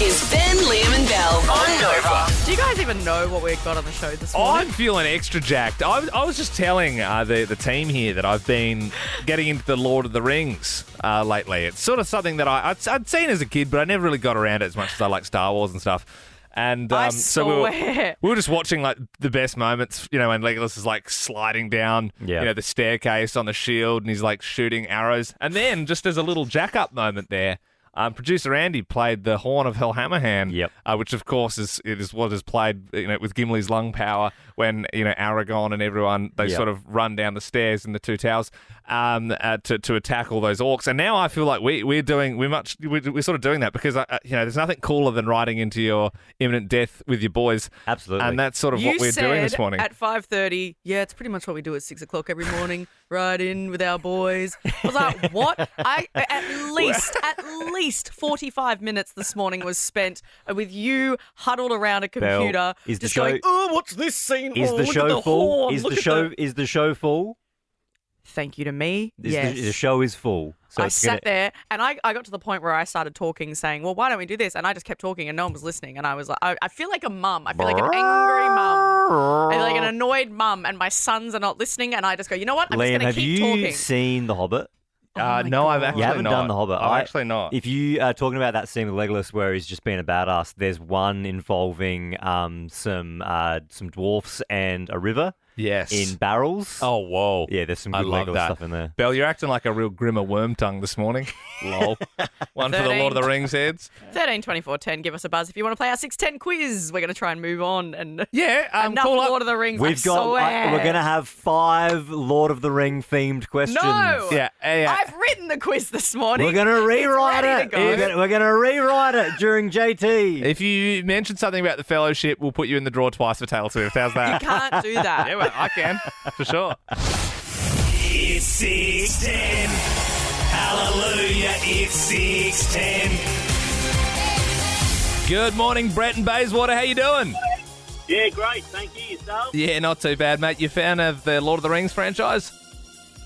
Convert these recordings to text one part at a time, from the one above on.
is Ben, Liam and Belle on Nova. Do you guys even know what we've got on the show this morning? I'm feeling extra jacked. I was just telling the team here that I've been getting into the Lord of the Rings lately. It's sort of something that I'd seen as a kid, but I never really got around it as much as I like Star Wars and stuff. And so we were just watching like the best moments, when Legolas is like sliding down, the staircase on the shield, and he's like shooting arrows. And then just as a little jack-up moment there, producer Andy played the Horn of Helm Hammerhand, which of course is what is played with Gimli's lung power when Aragorn and everyone they sort of run down the stairs in the Two Towers to attack all those orcs. And now I feel like we're sort of doing that because there's nothing cooler than riding into your imminent death with your boys. Absolutely, and that's sort of what we're doing this morning. At 5:30, it's pretty much what we do at 6 o'clock every morning. Ride in with our boys. I was like, what? At least 45 minutes this morning was spent with you huddled around a computer, Belle, just going, oh, what's this scene? Is the show full? Is the show full? Thank you to me. Yes. The show is full. So I sat there and I got to the point where I started talking, saying, well, why don't we do this? And I just kept talking and no one was listening. And I was like, I feel like a mum. I feel like an angry mum. I feel like an annoyed mum and my sons are not listening. And I just go, you know what? I'm just going to keep talking. Have you seen The Hobbit? No, I've actually You haven't done The Hobbit. I've actually not. If you are talking about that scene with Legolas where he's just being a badass, there's one involving some dwarfs and a river. Yes. In barrels. Oh, whoa. Yeah, there's some good Legolas stuff in there. Belle, you're acting like a real Grimmer Wormtongue this morning. Lol. One for the Lord of the Rings heads. 13 24 10. Give us a buzz if you want to play our 610 quiz. We're going to try and move on. And enough call Lord of the Rings. We're going to have 5 Lord of the Ring themed questions. No. Yeah. I've written the quiz this morning. We're going to rewrite it. We're going to rewrite it during JT. If you mention something about the Fellowship, we'll put you in the draw twice for Taylor Swift. How's that? You can't do that. Yeah, well, I can, for sure. It's 610. Hallelujah, it's 610. Good morning, Brett and Bayswater. How you doing? Yeah, great. Thank you. Yourself? Yeah, not too bad, mate. You a fan of the Lord of the Rings franchise?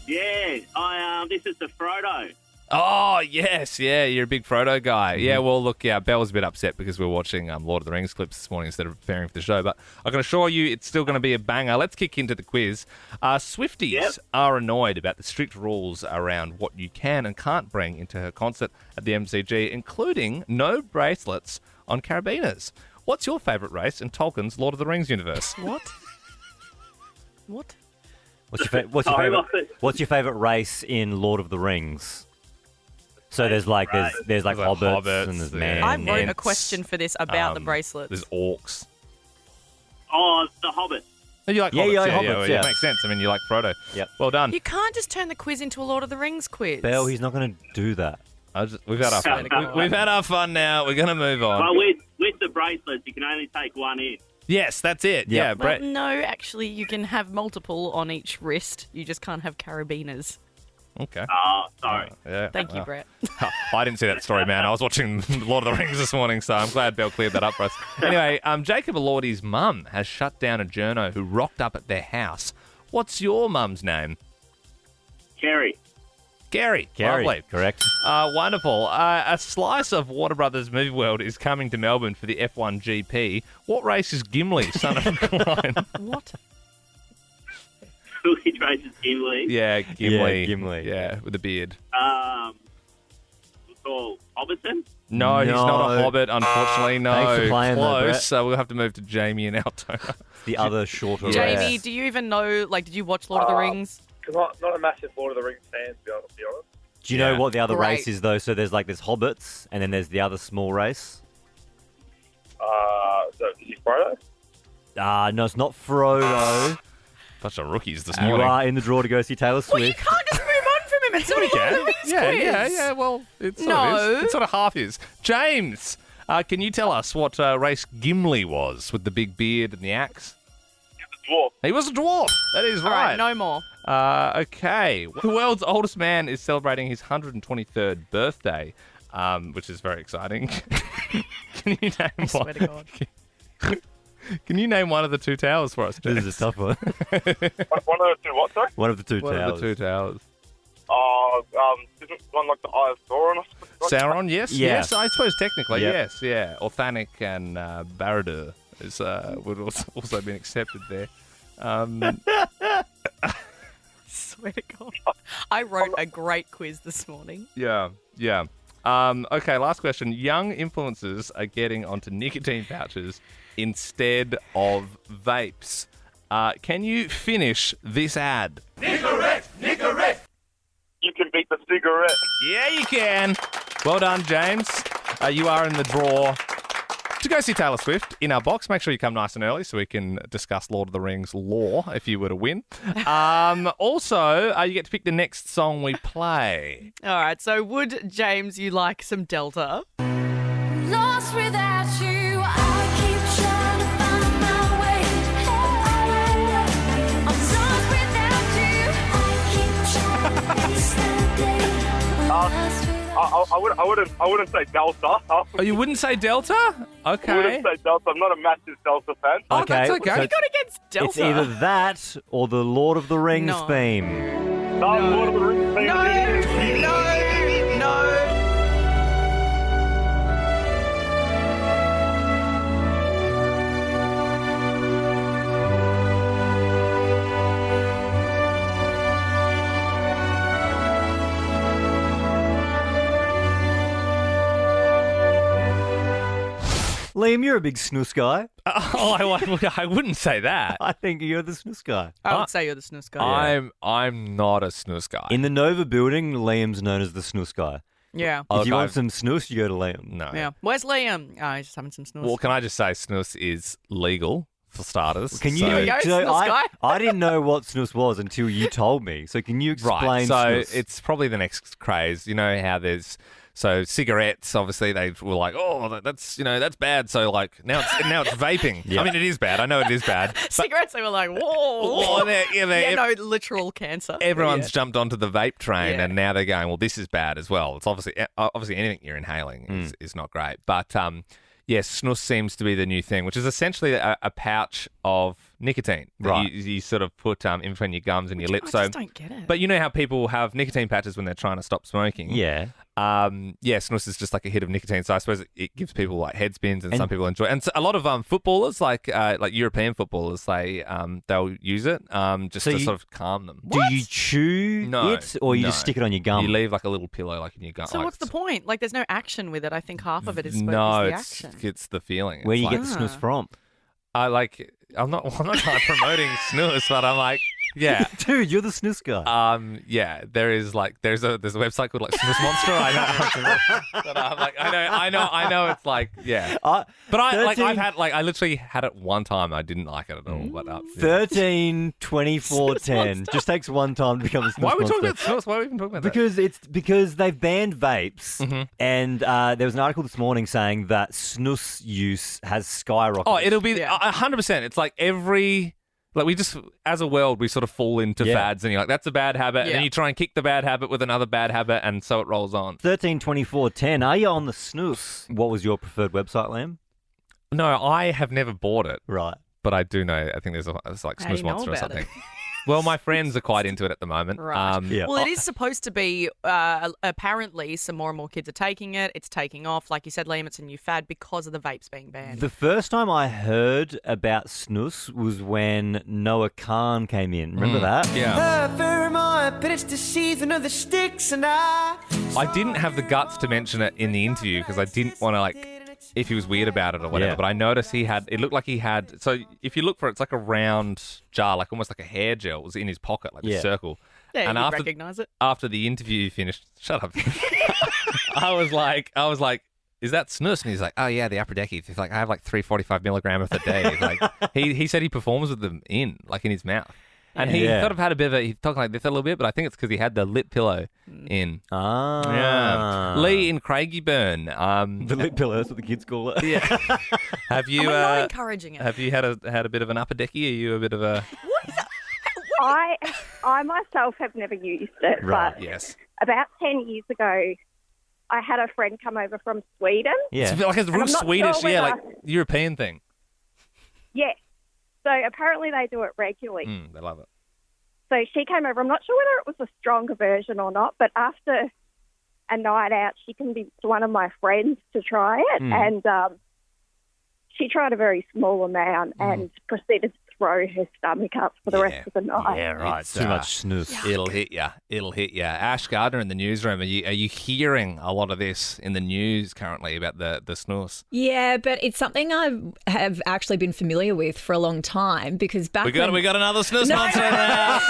Yeah. This is the Frodo. Oh, yes. Yeah, you're a big Frodo guy. Yeah, well, look, Belle was a bit upset because we were watching Lord of the Rings clips this morning instead of preparing for the show, but I can assure you it's still going to be a banger. Let's kick into the quiz. Swifties are annoyed about the strict rules around what you can and can't bring into her concert at the MCG, including no bracelets on carabiners. What's your favourite race in Tolkien's Lord of the Rings universe? What? What's your favorite race in Lord of the Rings? So there's hobbits and there's men. I wrote a question for this about the bracelets. There's orcs. Oh, the Hobbit. You like Hobbits? Hobbits, yeah. It makes sense. I mean, you like Frodo. Yep. Well done. You can't just turn the quiz into a Lord of the Rings quiz. Belle, he's not going to do that. We've had our fun. We've had our fun now. We're going to move on. Well, with the bracelets, you can only take one in. Yes, that's it. Yeah, Brett. Well, no, actually, you can have multiple on each wrist. You just can't have carabiners. Okay. Oh, sorry. Thank you, Brett. I didn't see that story, man. I was watching Lord of the Rings this morning, so I'm glad Belle cleared that up for us. Anyway, Jacob Elordi's mum has shut down a journo who rocked up at their house. What's your mum's name? Gary. Gary. Lovely. Correct. Wonderful. A slice of Warner Brothers Movie World is coming to Melbourne for the F1 GP. What race is Gimli, son of Klein? What? Which race is Gimli? Yeah, Gimli. Yeah, Gimli. Yeah, with a beard. Called Hobbiton? No, he's not a hobbit, unfortunately. No, Thanks for playing close. That, Brett. So we'll have to move to Jamie and Altona. The other shorter Jamie, race. do you even know, did you watch Lord of the Rings? Because I'm not a massive Lord of the Rings fan, to be honest. Do you know what the other Great. race is, though? So there's there's hobbits, and then there's the other small race. So is it Frodo? No, it's not Frodo. Bunch of rookies this You morning. are in the draw to go see Taylor Swift. Well, you can't just move on from him. It's not a Lord of the Rings quiz. Yeah. Well, it sort of is. It sort of half is. James, can you tell us what race Gimli was with the big beard and the axe? Dwarf. He was a dwarf. That is All right. right, no more. Okay. The world's oldest man is celebrating his 123rd birthday, which is very exciting. Can you name I swear to God. Can you name one of the two towers for us, James? This is a tough one. One of the two what, sorry? One of the two One towers. of the two towers. Isn't one like the Eye of Sauron or something? Sauron, yes. Yeah. Yes, I suppose technically, Yep. yes, yeah. Orthanic and Barad-dûr is would also been accepted there. Swear to God. I wrote a great quiz this morning. Yeah, yeah. Okay, last question. Young influencers are getting onto nicotine pouches instead of vapes. Can you finish this ad? You can beat the cigarette. Yeah, you can. Well done, James. You are in the draw to go see Taylor Swift in our box. Make sure you come nice and early so we can discuss Lord of the Rings lore if you were to win. Also, you get to pick the next song we play. All right, so would, James, you like some Delta? Lost without you, I keep trying to find my way. I'm lost without you, I keep trying to face the day. I wouldn't say Delta. Oh, you wouldn't say Delta? I Okay. wouldn't say Delta. I'm not a massive Delta fan. Oh, that's okay. so You got against Delta. it's either that or the Lord of the Rings No. theme. Lord of the Rings theme. No. Liam, you're a big snus guy. I wouldn't say that. I think you're the snus guy. I would say you're the snus guy. I'm not a snus guy. In the Nova building, Liam's known as the snus guy. Yeah. If you Look, want some snus, you go to Liam. No. Yeah. Where's Liam? Oh, he's just having some snus. Well, can I just say snus is legal for starters? Can you? Here we go, snus guy. I didn't know what snus was until you told me. So can you explain Right, so snus? it's probably the next craze. You know how there's cigarettes. Obviously, they were like, oh, that's bad. So like now it's vaping. Yeah. I mean, it is bad. I know it is bad. But, Cigarettes, they were like, whoa. yeah, no literal cancer. everyone's jumped onto the vape train, Yeah. and now they're going, well, this is bad as well. It's obviously anything you're inhaling is not great. But yes, snus seems to be the new thing, which is essentially a pouch of nicotine that Right. you sort of put in between your gums and your lips. I just don't get it. But you know how people have nicotine patches when they're trying to stop smoking? yeah. Snus is just like a hit of nicotine, so I suppose it gives people like head spins, and And- some people enjoy it. And so a lot of footballers, like European footballers, they'll use it just So to you- sort of calm them. Do you chew No, it or you just no. stick it on your gum? You leave like a little pillow like in your gum. so like, what's the point? Like, there's no action with it. I think half of it is supposed No, to be the it's action. the feeling. Where It's you like, get the snus from? I'm not kind of promoting snus, but I'm like, yeah. Dude, you're the snus guy. Yeah, there's a website called like Snus Monster. I know, but I'm like, I know, it's like, yeah. But I literally had it one time. I didn't like it at all. But 13, 24, 10. Just takes one time to become a snus why are we talking monster. about snus? Why are we even talking about Because they've banned vapes, Mm-hmm. and there was an article this morning saying that snus use has skyrocketed. that? Oh, it'll be Yeah. 100%. It's like we just, as a world, we sort of fall into Yeah. fads, and you're like, that's a bad habit, and Yeah. then you try and kick the bad habit with another bad habit, and so it rolls on. 13, 24, 10. Are you on the snus? What was your preferred website, Liam? No, I have never bought it, Right. but I do know. I think it's like How do Snus you know Monster or about something. it? Well, my friends are quite into it at the moment. Right. Yeah. Well, it is supposed to be, apparently, some more and more kids are taking it. It's taking off. Like you said, Liam, it's a new fad because of the vapes being banned. The first time I heard about snus was when Noah Khan came in. Remember that? Yeah. But it's the season of the sticks, and I didn't have the guts to mention it in the interview because I didn't want to, if he was weird about it or whatever. Yeah. But I noticed it looked like he had, so if you look for it, it's like a round jar, like almost like a hair gel was in his pocket, like Yeah. a circle. Yeah, and you'd after, recognise it. after the interview finished, shut up. I was like, is that snus? And he's like, oh yeah, the upper deckies. He's like, I have like 345 milligrams a day. He's like, he said he performs with them in his mouth. And he Yeah. sort of had a bit of he talked like this a little bit, but I think it's because he had the lip pillow in. Ah. Yeah. Lee in Craigieburn. The lip pillow, that's what the kids call it. Yeah. Have you I'm not encouraging it. have you had a bit of an upper decky? Are you a bit of a I myself have never used it, Right. but yes? about 10 years ago, I had a friend come over from Sweden. Yeah. It's like a real I'm not Swedish, sure yeah, whether- like European thing. Yes. So apparently they do it regularly. They love it. So she came over. I'm not sure whether it was a stronger version or not, but after a night out, she convinced one of my friends to try it, and she tried a very small amount and proceeded to throw her stomach up for the rest of the night. Yeah, right. Too much snus. It'll hit you. It'll hit you. Ash Gardner in the newsroom. Are you hearing a lot of this in the news currently about the snus? Yeah, but it's something I have actually been familiar with for a long time because back We got another snus monster now.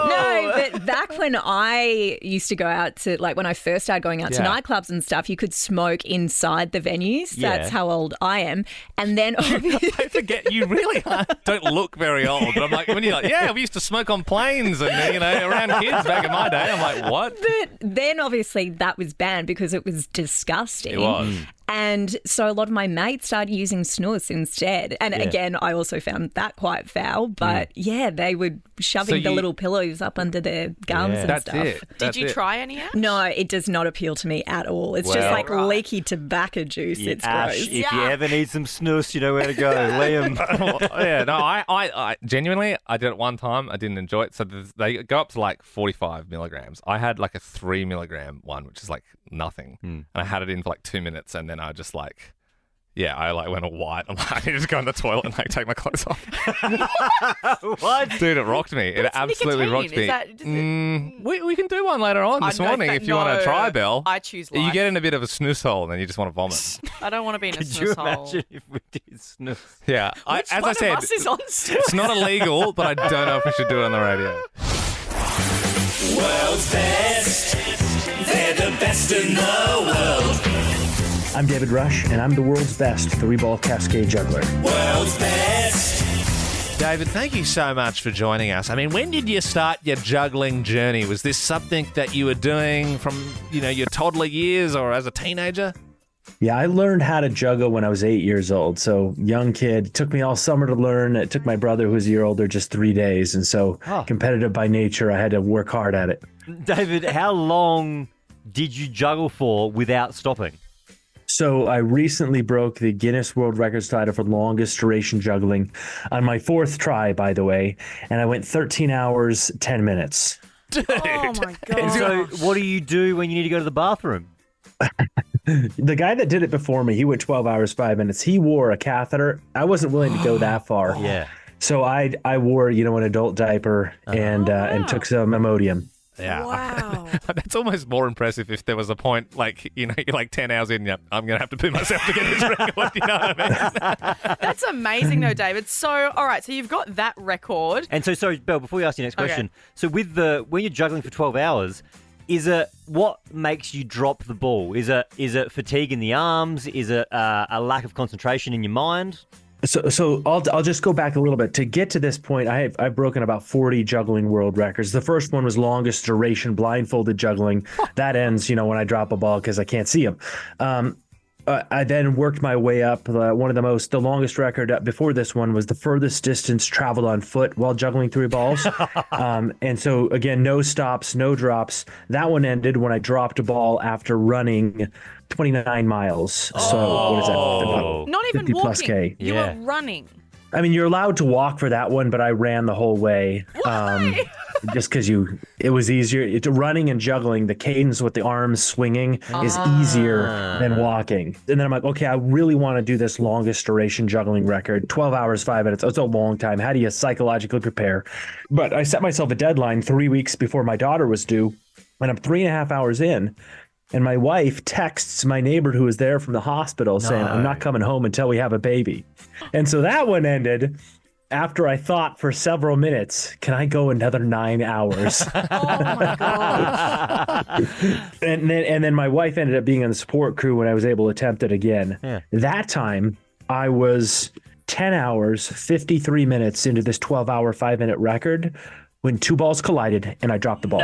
No, but back when I used to go out to, like when I first started going out to nightclubs and stuff, you could smoke inside the venues. Yeah. That's how old I am. And then I forget, you really don't look very old. But I'm like, when you're like, yeah, we used to smoke on planes and, around kids back in my day. I'm like, what? But then obviously that was banned because it was disgusting. It was. And so a lot of my mates started using snus instead. And again, I also found that quite foul. But yeah, they were shoving the little pillows up under their gums and That's stuff. it. Did you try any, Ash? No, it does not appeal to me at all. It's just like leaky tobacco juice. It's Ash, gross. if you ever need some snus, you know where to go. Liam. I genuinely, I did it one time. I didn't enjoy it. So they go up to like 45 milligrams. I had like a 3 milligram one, which is like nothing. And I had it in for like 2 minutes, and then I just like, I like went all white. I'm like, I need to just go in the toilet and like take my clothes off. What? Dude, it rocked me. It absolutely rocked me. We can do one later on this morning if you want to try, Belle. I choose life. You get in a bit of a snooze hole and then you just want to vomit. I don't want to be in a Could you snooze hole. imagine if we did snus? Yeah. Which As one I said, of us is on snooze? it's not illegal, but I don't know if we should do it on the radio. World's best. They're the best in the world. I'm David Rush, and I'm the world's best 3-ball cascade juggler. World's best. David, thank you so much for joining us. I mean, when did you start your juggling journey? Was this something that you were doing from, your toddler years or as a teenager? Yeah, I learned how to juggle when I was 8 years old. So young kid. It took me all summer to learn. It took my brother, who was a year older, just 3 days. And so competitive by nature, I had to work hard at it. David, how long did you juggle for without stopping? So I recently broke the Guinness World Records title for longest duration juggling on my 4th try, by the way. And I went 13 hours, 10 minutes. Dude. Oh, my God. So what do you do when you need to go to the bathroom? The guy that did it before me, he went 12 hours, 5 minutes. He wore a catheter. I wasn't willing to go that far. Yeah. So I wore, an adult diaper and took some Imodium. Yeah. Wow. That's almost more impressive if there was a point, like, you're like 10 hours in, I'm going to have to poo myself to get this record, you know what I mean? That's amazing, though, David. So, all right, so you've got that record. And so, sorry, Belle, before you ask your next question, so when you're juggling for 12 hours, what makes you drop the ball? Is it fatigue in the arms? Is it a lack of concentration in your mind? So I'll just go back a little bit. To get to this point, I've broken about 40 juggling world records. The first one was longest duration blindfolded juggling. That ends, when I drop a ball because I can't see them. I then worked my way up. The longest record before this one was the furthest distance traveled on foot while juggling 3 balls. And so again, no stops, no drops. That one ended when I dropped a ball after running 29 miles. So what is that? About Not even 50 walking. plus K. You were running. I mean, you're allowed to walk for that one, but I ran the whole way. Why? Just because it was easier. It's running and juggling. The cadence with the arms swinging is easier than walking. And then I'm like, okay, I really want to do this longest duration juggling record. 12 hours, 5 minutes. It's a long time. How do you psychologically prepare? But I set myself a deadline 3 weeks before my daughter was due, and I'm 3.5 hours in. And my wife texts my neighbor who was there from the hospital saying, I'm not coming home until we have a baby. And so that one ended after I thought for several minutes, can I go another 9 hours? Oh, my gosh. And then my wife ended up being on the support crew when I was able to attempt it again. Yeah. That time I was 10 hours, 53 minutes into this 12-hour, 5-minute record when 2 balls collided and I dropped the ball.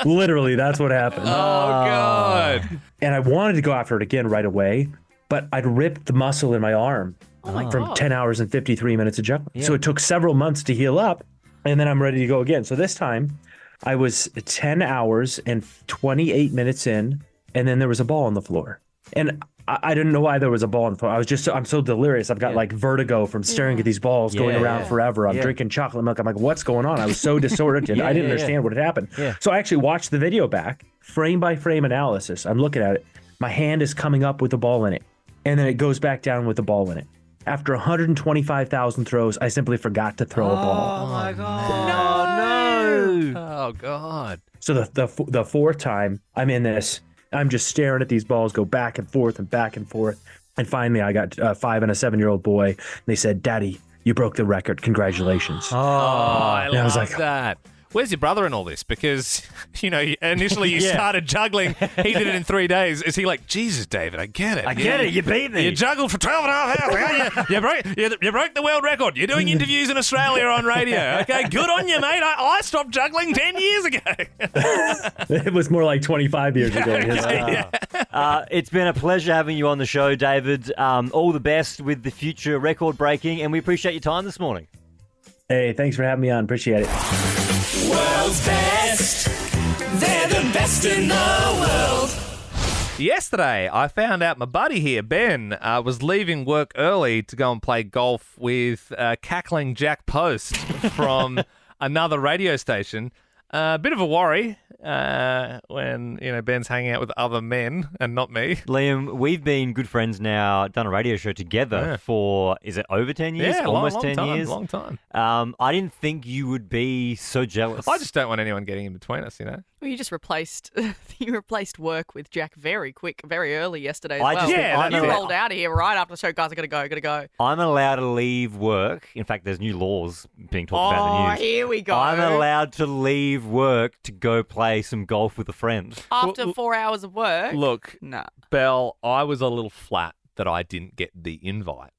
Literally, that's what happened. Oh, God. And I wanted to go after it again right away, but I'd ripped the muscle in my arm from 10 hours and 53 minutes of juggling. Yeah. So it took several months to heal up, and then I'm ready to go again. So this time, I was 10 hours and 28 minutes in, and then there was a ball on the floor. And I didn't know why there was a ball in the phone. I'm so delirious. I've got like vertigo from staring at these balls going around forever. I'm drinking chocolate milk. I'm like, what's going on? I was so disoriented. I didn't understand what had happened. So I actually watched the video back, frame by frame analysis. I'm looking at it. My hand is coming up with the ball in it, and then it goes back down with the ball in it. After 125,000 throws, I simply forgot to throw a ball. Oh my God! No! Oh God! So the fourth time I'm in this, I'm just staring at these balls go back and forth and back and forth. And finally, I got a 5 and a 7-year-old boy. And they said, "Daddy, you broke the record. Congratulations." I was love like, that. Where's your brother in all this? Because, initially you started juggling. He did it in 3 days. Is he like, Jesus, David, I get it. I get it. You beat me. You juggled for 12 and a half hours. You broke the world record. You're doing interviews in Australia on radio. Okay, good on you, mate. I stopped juggling 10 years ago. It was more like 25 years ago. It's been a pleasure having you on the show, David. All the best with the future record breaking, and we appreciate your time this morning. Hey, thanks for having me on. Appreciate it. World's best. They're the best in the world. Yesterday, I found out my buddy here, Ben, was leaving work early to go and play golf with cackling Jack Post from another radio station. A bit of a worry when Ben's hanging out with other men and not me. Liam, we've been good friends now, done a radio show together for, is it over 10 years? Yeah, almost long 10 time, years. long time. I didn't think you would be so jealous. I just don't want anyone getting in between us, Well, you just replaced work with Jack very early yesterday as well. You rolled out of here right after the show. Guys, I gotta go. I'm allowed to leave work. In fact, there's new laws being talked about in the news. Here we go. I'm allowed to leave work to go play some golf with a friend. After 4 hours of work? Look, nah. Belle, I was a little flat that I didn't get the invite.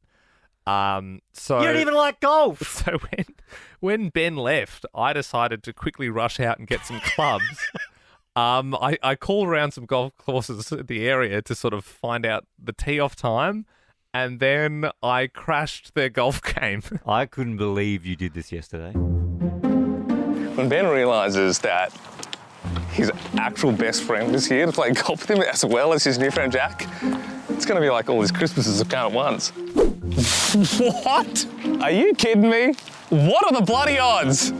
So you don't even like golf. So when Ben left, I decided to quickly rush out and get some clubs. I called around some golf courses in the area to sort of find out the tee-off time, and then I crashed their golf game. I couldn't believe you did this yesterday. When Ben realises that his actual best friend is here to play golf with him as well as his new friend Jack, it's going to be like all his Christmases have come at once. What? Are you kidding me? What are the bloody odds?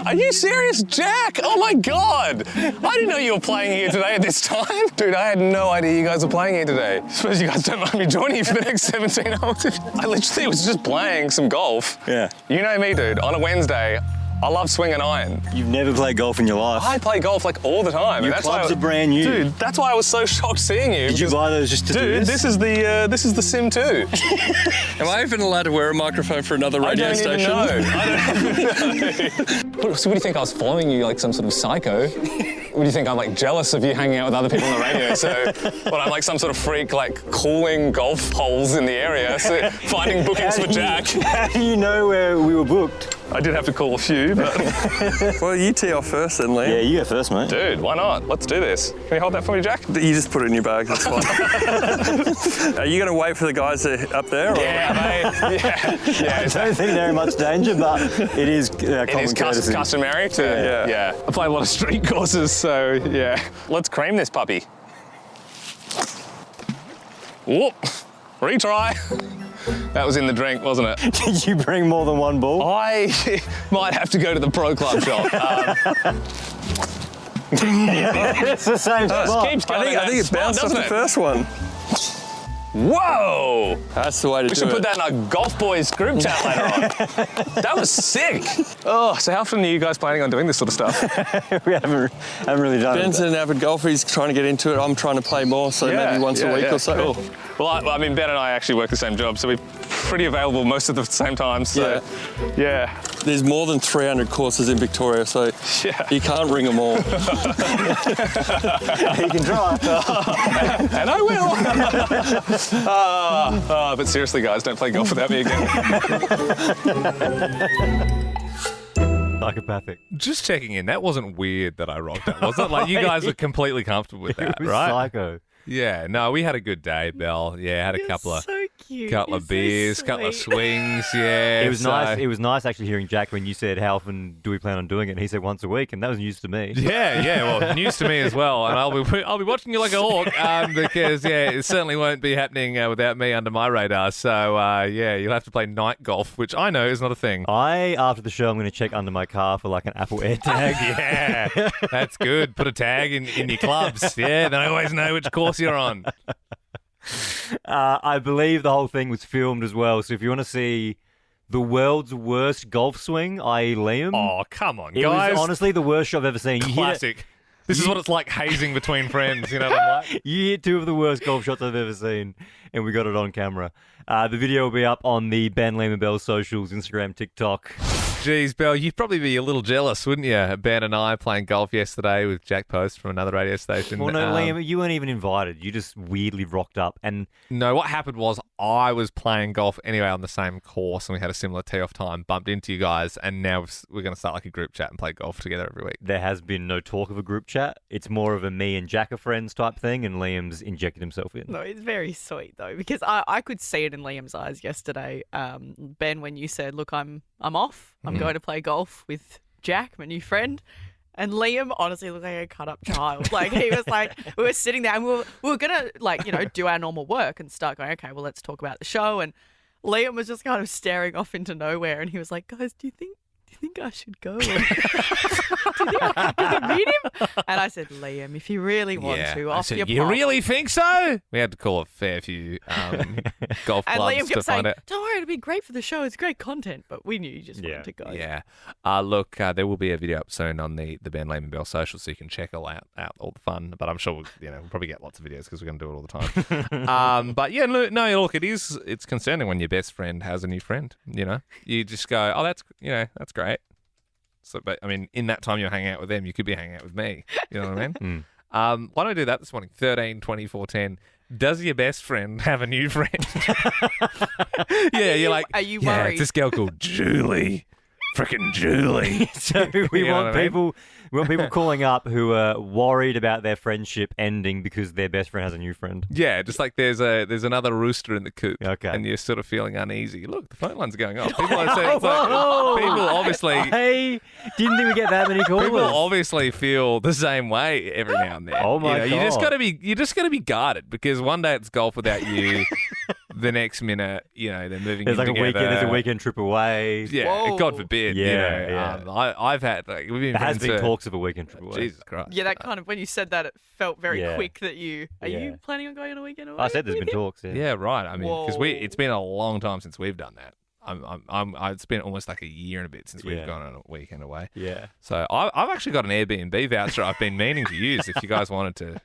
Are you serious, Jack? Oh my God! I didn't know you were playing here today at this time. Dude, I had no idea you guys were playing here today. I suppose you guys don't mind me joining you for the next 17 hours. I literally was just playing some golf. Yeah. You know me, dude. On a Wednesday, I love swinging iron. You've never played golf in your life? I play golf like all the time. Your clubs are brand new. Dude, that's why I was so shocked seeing you. Did you buy those just to do this? Dude, this is the Sim 2. Am I even allowed to wear a microphone for another radio station? I don't even know. So what do you think? I was following you like some sort of psycho? What do you think? I'm like jealous of you hanging out with other people on the radio. So, I'm like some sort of freak, like calling golf holes in the area, so finding bookings for Jack. How do you know where we were booked? I did have to call a few, but... Well, you tee off first then, Liam. Yeah, you go first, mate. Dude, why not? Let's do this. Can you hold that for me, Jack? You just put it in your bag, that's fine. Are you going to wait for the guys up there? Or? Yeah, mate. Yeah. I don't think they're in much danger, but it is customary to... Yeah. I play a lot of street courses, so yeah. Let's cream this puppy. Whoop. Retry. That was in the drink, wasn't it? Did you bring more than one ball? I might have to go to the pro club shop. It's the same spot. Keeps going I think it bounced off the first one. Whoa! That's the way to do it. We should put that in our Golf Boys group chat later on. That was sick. Oh, so how often are you guys planning on doing this sort of stuff? We haven't really done it. Ben's an avid golfer. He's trying to get into it. I'm trying to play more, so maybe once a week or so. Cool. Well, I mean, Ben and I actually work the same job, so we're pretty available most of the same times. So, yeah. There's more than 300 courses in Victoria, so you can't ring them all. You can try. And I will. But seriously, guys, don't play golf without me again. Psychopathic. Just checking in. That wasn't weird that I rocked it, was it? Like, you guys were completely comfortable with that, It was right? psycho. Yeah, no, we had a good day, Belle. Yeah, had a couple of... So cute. Couple of beers, couple of swings. Yeah, It was nice. It was nice actually hearing Jack when you said, "How often do we plan on doing it?" And he said once a week, and that was news to me. Yeah. Well, news to me as well. And I'll be watching you like a hawk because it certainly won't be happening without me under my radar. So you'll have to play night golf, which I know is not a thing. After the show, I'm going to check under my car for like an Apple AirTag. Yeah, that's good. Put a tag in your clubs. Yeah, then I always know which course you're on. I believe the whole thing was filmed as well. So if you want to see the world's worst golf swing, i.e. Liam. Oh, come on, it guys. was honestly the worst shot I've ever seen. Classic. This is what it's like hazing between friends. You know what I'm like? You hit two of the worst golf shots I've ever seen, and we got it on camera. The video will be up on the Ben, Liam and Belle socials, Instagram, TikTok. Geez, Belle, you'd probably be a little jealous, wouldn't you? Ben and I playing golf yesterday with Jack Post from another radio station. Well, no, Liam, you weren't even invited. You just weirdly rocked up. And no, what happened was I was playing golf anyway on the same course, and we had a similar tee-off time, bumped into you guys, and now we're going to start like a group chat and play golf together every week. There has been no talk of a group chat. It's more of a me and Jack are friends type thing, and Liam's injected himself in. No, it's very sweet, though, because I could see it in Liam's eyes yesterday, Ben, when you said, look, I'm off. I'm going to play golf with Jack, my new friend. And Liam honestly looked like a cut-up child. Like, he was like, we were sitting there and we were going to, like, do our normal work and start going, okay, well, let's talk about the show. And Liam was just kind of staring off into nowhere. And he was like, guys, do you think I should go? Do you think I can meet him? And I said, Liam, if you really want to, off your You pop. really think so? We had to call a fair few golf And clubs Liam to kept saying, find it. don't worry, it'll be great for the show. It's great content. But we knew you just wanted to go. Yeah. Look, there will be a video up soon on the Ben, Liam and Belle socials, so you can check all out all the fun. But I'm sure we'll probably get lots of videos because we're going to do it all the time. But yeah, no, look, it's concerning when your best friend has a new friend. You just go, oh, that's great. So, but I mean, in that time you're hanging out with them, you could be hanging out with me. You know what I mean? Why don't we do that this morning? 13, 24, 10. Does your best friend have a new friend? Yeah, you're like, are you yeah, worried? it's this girl called Julie. Frickin' Julie. So we You know want what I mean? people. We want people calling up who are worried about their friendship ending because their best friend has a new friend. Yeah, just like there's another rooster in the coop, Okay. and you're sort of feeling uneasy. Look, the phone line's going off. People are saying, it's like, people obviously, Hey, didn't think we get that many calls. people obviously feel the same way every now and then. Oh my You just God. you just gotta be guarded because one day it's golf without you, the next minute, they're moving. There's in like a together. weekend. There's a weekend trip away. Yeah, Whoa. God forbid. Yeah. I've had we've been There has friends been for- talks of a weekend trip away. Jesus Christ. Yeah, that kind of, when you said that, it felt very Yeah. quick that you, are Yeah. you planning on going on a weekend away? I said there's with been him? talks. Yeah. Yeah, right. I mean, because Whoa. it's been a long time since we've done that. It's been almost like a year and a bit since we've Yeah. gone on a weekend away. Yeah. So I've actually got an Airbnb voucher I've been meaning to use if you guys wanted to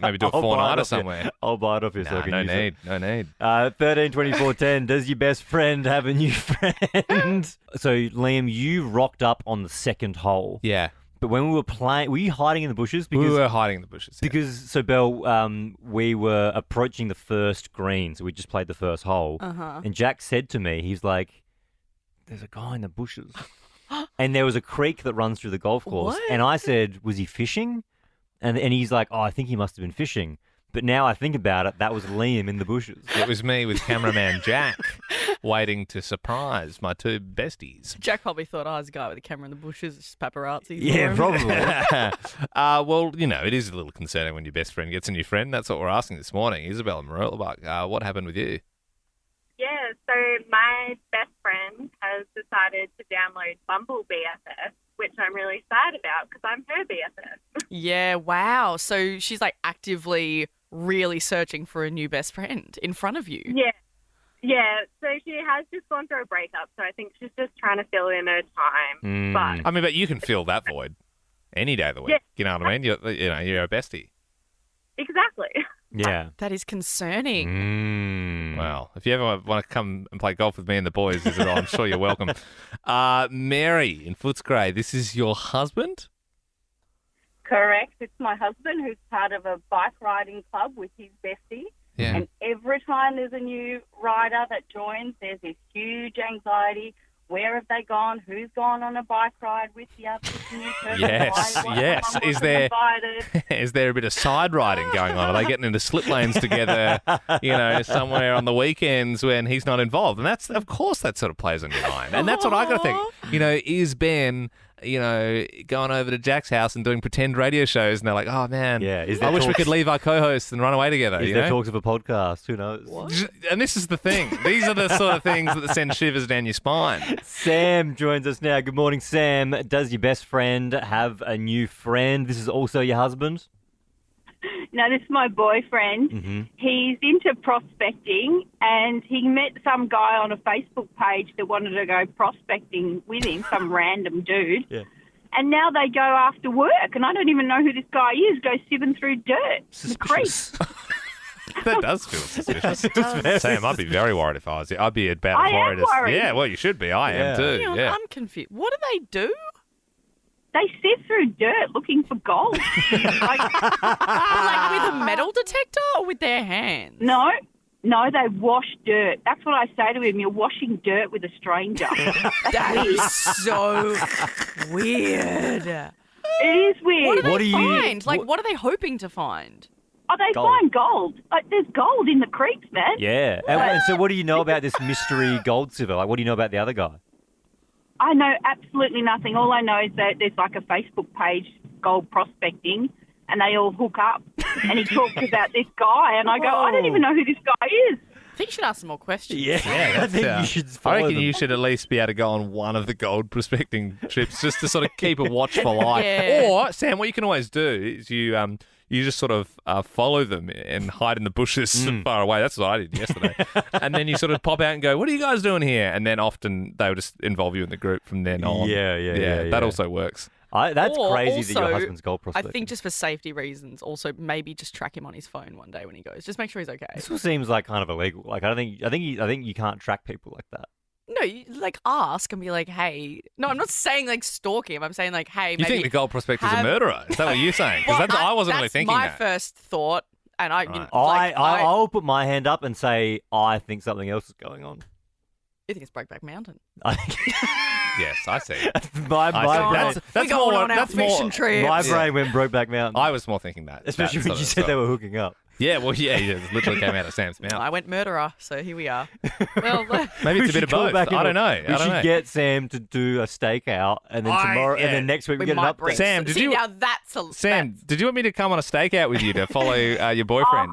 maybe do a I'll buy it four-nighter off you. somewhere. I'll buy it off you so I Nah, can no use need, no need. it. 13, 24, 10. Does your best friend have a new friend? So, Liam, you rocked up on the second hole. Yeah. But when we were playing, were you hiding in the bushes? We were hiding in the bushes. Yeah. Because, so Belle, we were approaching the first green, so we just played the first hole. Uh-huh. And Jack said to me, he's like, there's a guy in the bushes. And there was a creek that runs through the golf course. What? And I said, was he fishing? And he's like, oh, I think he must have been fishing. But now I think about it, that was Liam in the bushes. It was me with cameraman Jack waiting to surprise my two besties. Jack probably thought, oh, there's a guy with a camera in the bushes, it's paparazzi. Yeah, probably. Well, it is a little concerning when your best friend gets a new friend. That's what we're asking this morning. Isabel and Marilla, what happened with you? Yeah, so my best friend has decided to download Bumble BFF, which I'm really sad about because I'm her BFF. Yeah, wow. So she's like actively really searching for a new best friend in front of you. Yeah, so she has just gone through a breakup, so I think she's just trying to fill in her time. But I mean, but you can fill that void any day of the week. Yeah. You know what I mean? You're a bestie. Exactly. Yeah. That is concerning. Well, if you ever want to come and play golf with me and the boys, Isabel, I'm sure you're welcome. Mary in Footscray, this is your husband? Correct. It's my husband who's part of a bike riding club with his bestie. Yeah. And every time there's a new rider that joins, there's this huge anxiety. where have they gone, who's gone on a bike ride with the other new person. Yes, why yes. someone Is wasn't there invited. is there a bit of side riding going on? Are they getting into slip lanes together, somewhere on the weekends when he's not involved? And that's, of course, that sort of plays on your mind. And that's what I got to think. Is Ben, going over to Jack's house and doing pretend radio shows, and they're like, oh, man, I wish we could leave our co-hosts and run away together. Is there talks of a podcast? Who knows? What? And this is the thing. These are the sort of things that send shivers down your spine. Sam joins us now. Good morning, Sam. Does your best friend have a new friend? This is also your husband? No, this is my boyfriend. Mm-hmm. He's into prospecting, and he met some guy on a Facebook page that wanted to go prospecting with him, some random dude. Yeah. And now they go after work, and I don't even know who this guy is, go sieving through dirt. Suspicious. That does feel suspicious. Sam, I'd be very worried if I was you. I'd be about I as am worried as... worried. Yeah, well, you should be. I am too. Hang on, Yeah. I'm confused. What do they do? They sift through dirt looking for gold. Like with a metal detector or with their hands? No, they wash dirt. That's what I say to him. You're washing dirt with a stranger. That is so weird. It is weird. What do they find? What are they hoping to find? Oh, they find gold. There's gold in the creeks, man. Yeah. And so what do you know about this mystery gold sieve? Like, what do you know about the other guy? I know absolutely nothing. All I know is that there's like a Facebook page, gold prospecting, and they all hook up. And he talks about this guy, and I go, I don't even know who this guy is. I think you should ask some more questions. Yeah, I think you should I reckon follow you them. should at least be able to go on one of the gold prospecting trips just to sort of keep a watchful eye. Yeah. Or, Sam, what you can always do is you just sort of follow them and hide in the bushes far away. That's what I did yesterday. And then you sort of pop out and go, what are you guys doing here? And then often they will just involve you in the group from then on. Yeah. That also works. That's Or crazy that your also, husband's gold prospecting. I think just for safety reasons, also maybe just track him on his phone one day when he goes. Just make sure he's okay. This all seems like kind of illegal. Like, I think you can't track people like that. No, you ask and be like, hey. No, I'm not saying stalk him. I'm saying hey, You maybe think the gold prospector's a murderer? Is that what you're saying? Because I wasn't really thinking that's that. my first thought, and I'll put my hand up and say I think something else is going on. You think it's Brokeback Mountain? Yes, I see. My brain, We're going on our fishing trips. my brain went Brokeback Mountain. I was more thinking that. Especially that when sort you of said stuff. they were hooking up. Yeah, well, it literally came out of Sam's mouth. I went murderer, so here we are. Well, Maybe We it's a bit should of call both. back I don't know. We should get Sam to do a stakeout, and then tomorrow, and then next week we get an might update. bring Sam, did See, you- now that's a Sam, did you want me to come on a stakeout with you to follow your boyfriend?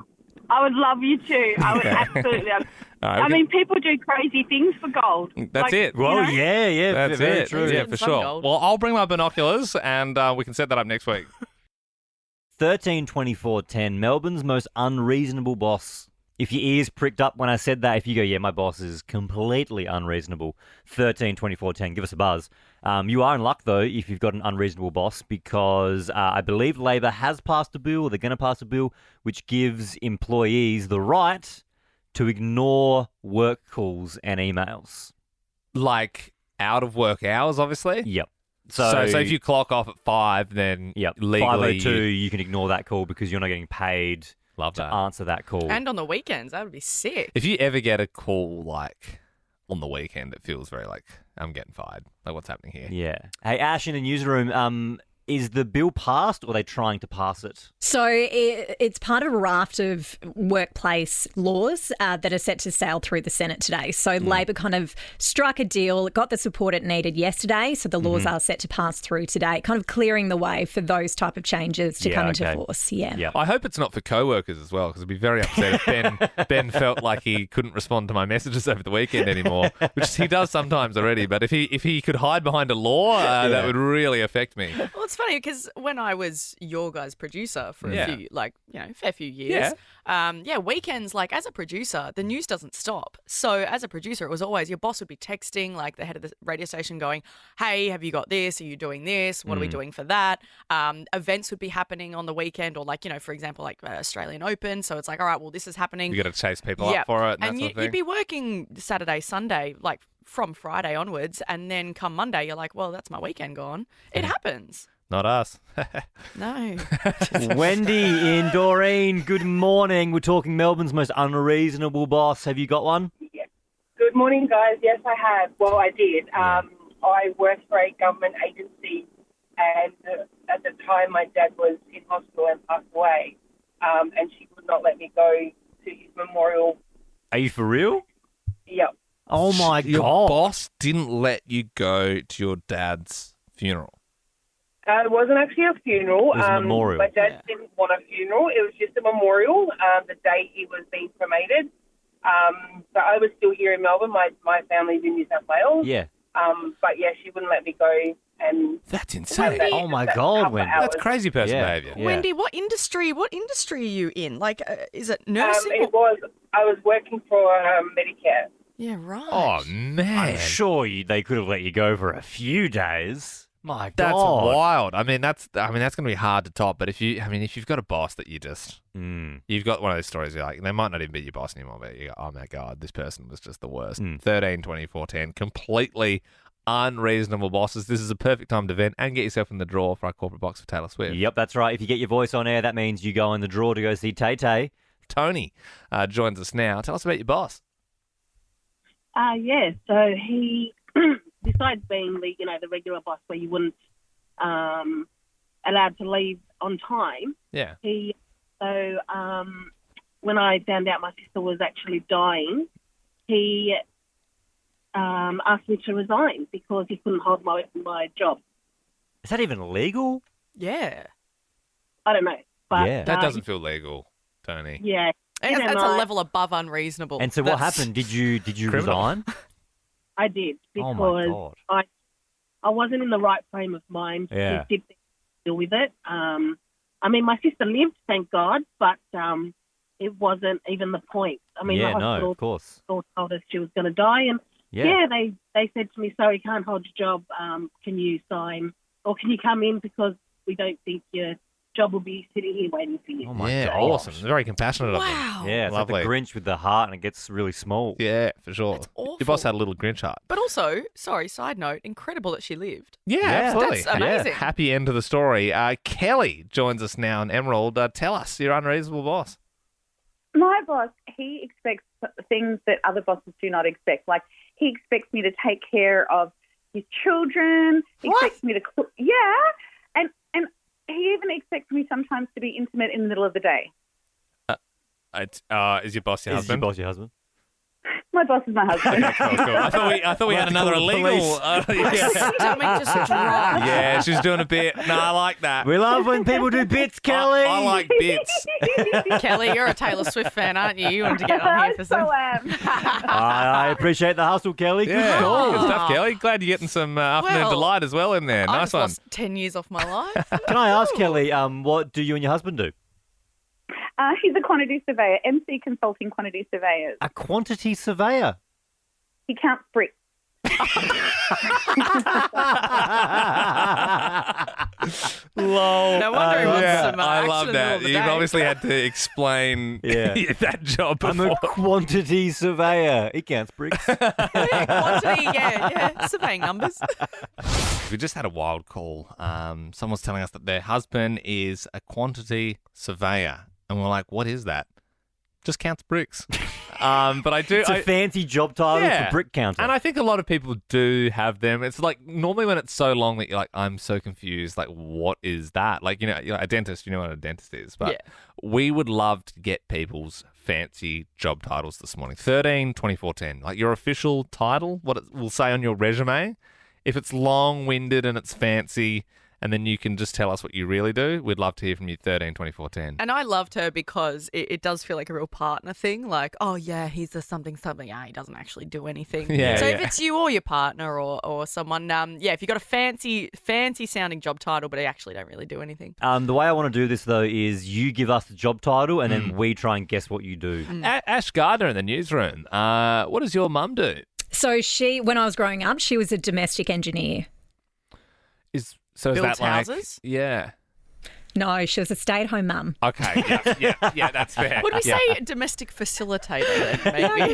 I would love you to. I would absolutely love All right, I we mean, people do crazy things for gold. That's it. Well, yeah, That's very it. true. Yeah, for sure. Well, I'll bring my binoculars and we can set that up next week. 13/24/10, Melbourne's most unreasonable boss. If your ears pricked up when I said that, if you go, yeah, my boss is completely unreasonable, 13/24/10, give us a buzz. You are in luck, though, if you've got an unreasonable boss, because I believe Labor has passed a bill, or they're going to pass a bill, which gives employees the right to ignore work calls and emails. Like out of work hours, obviously? Yep. So if you clock off at 5, then legally... 5:02, you can ignore that call because you're not getting paid to answer that call. And on the weekends, that would be sick. If you ever get a call, on the weekend, it feels very I'm getting fired. Like, what's happening here? Yeah. Hey, Ash in the newsroom, is the bill passed or are they trying to pass it? So it's part of a raft of workplace laws that are set to sail through the Senate today. So Labor kind of struck a deal, got the support it needed yesterday. So the laws are set to pass through today, kind of clearing the way for those type of changes to come into force. Yeah. I hope it's not for co-workers as well, because I'd be very upset if Ben felt like he couldn't respond to my messages over the weekend anymore, which he does sometimes already. But if he could hide behind a law, that would really affect me. Well, it's funny because when I was your guys' producer for a few, fair few years, weekends, as a producer, the news doesn't stop. So as a producer, it was always your boss would be texting, the head of the radio station going, hey, have you got this? Are you doing this? What are we doing for that? Events would be happening on the weekend or for example, Australian Open. So it's all right, well, this is happening. You got to chase people up for it and that sort of thing. You'd be working Saturday, Sunday, from Friday onwards. And then come Monday, you're like, well, that's my weekend gone. It happens. Not us. No. Wendy in Doreen, good morning. We're talking Melbourne's most unreasonable boss. Have you got one? Yeah. Good Good morning, guys. Yes, I have. Well, I did. I worked for a government agency, and at the time my dad was in hospital and passed away, and she would not let me go to his memorial. Are you for real? Yep. Oh, my Your God. boss didn't let you go to your dad's funeral. It wasn't actually a funeral. It was a memorial. My dad didn't want a funeral. It was just a memorial the day he was being cremated. So I was still here in Melbourne. My family's in New South Wales. Yeah. But yeah, she wouldn't let me go. And that's insane. Oh my God, Wendy. That's crazy person behaviour. Wendy, what industry are you in? Like, is it nursing? I was working for Medicare. Yeah, right. Oh, man. I'm sure they could have let you go for a few days. My God. That's wild. I mean, that's going to be hard to top. But if you've got a boss that you just, you've got one of those stories. You're like, they might not even be your boss anymore. But you go, oh my God, this person was just the worst. 13, 24, 10, completely unreasonable bosses. This is a perfect time to vent and get yourself in the draw for our corporate box for Taylor Swift. Yep, that's right. If you get your voice on air, that means you go in the draw to go see Tay-Tay. Tony joins us now. Tell us about your boss. Yeah, so he, besides being the regular boss where you wouldn't allowed to leave on time. Yeah. When I found out my sister was actually dying, he asked me to resign because he couldn't hold my job. Is that even legal? Yeah. I don't know. But, yeah. That doesn't feel legal, Tony. Yeah. That's a level above unreasonable. And so what happened? Did you resign? I did Oh my because God. I wasn't in the right frame of mind Yeah. to deal with it. I mean, my sister lived, thank God, but it wasn't even the point. I mean, Yeah, the no, hospital of course. told us she was going to die, and they said to me, "Sorry, you can't hold your job. Can you sign or can you come in because we don't think your job will be sitting here waiting for you." Oh my Yeah, gosh. awesome. Very compassionate of them. Yeah, it's Lovely. like the Grinch with the heart and it gets really small. Yeah, for sure. Your boss had a little Grinch heart. But also, sorry, side note, incredible that she lived. Yeah, absolutely. That's amazing. Happy end to the story. Kelly joins us now in Emerald. Tell us, your unreasonable boss. My boss, he expects things that other bosses do not expect. Like, he expects me to take care of his children. He expects me to cook. Yeah. And he even expects me sometimes to be intimate in the middle of the day. Is your boss your husband? Is your boss your husband? My boss is my husband. Okay, cool. I thought we had another illegal. Yeah, she's doing a bit. No, I like that. We love when people do bits, Kelly. I like bits. Kelly, you're a Taylor Swift fan, aren't you? You wanted to get on here for some. I appreciate the hustle, Kelly. Good Yeah, call. good stuff, Kelly. Glad you're getting some afternoon delight as well in there. I Nice just one. lost 10 years off my life. Can I ask, Kelly, what do you and your husband do? He's a quantity surveyor, MC Consulting Quantity Surveyors. A quantity surveyor? He counts bricks. Lol. No wonder he wants some I action love in the middle that. of the You've day. obviously had to explain that job before. I'm a quantity surveyor. He counts bricks. Quantity, yeah, surveying numbers. We just had a wild call. Someone's telling us that their husband is a quantity surveyor. And we're like, what is that? Just counts bricks. But I do. It's a fancy job title for brick counter. And I think a lot of people do have them. It's like normally when it's so long that you're like, I'm so confused. Like, what is that? Like, a dentist, you know what a dentist is. But we would love to get people's fancy job titles this morning. 13, 24, 10. Like your official title, what it will say on your resume. If it's long-winded and it's fancy, and then you can just tell us what you really do, we'd love to hear from you. 13, 24, 10. And I loved her because it does feel like a real partner thing. Like, oh, yeah, he's the something. Yeah, he doesn't actually do anything. Yeah, so yeah. if it's you or your partner or someone, if you've got a fancy sounding job title, but they actually don't really do anything. The way I want to do this, though, is you give us the job title and then we try and guess what you do. Ash Gardner in the newsroom. What does your mum do? So when I was growing up, she was a domestic engineer. So is Builds that like houses? Yeah. No, she was a stay-at-home mum. Okay. Yeah, that's fair. Would we Yeah. say domestic facilitator then, maybe?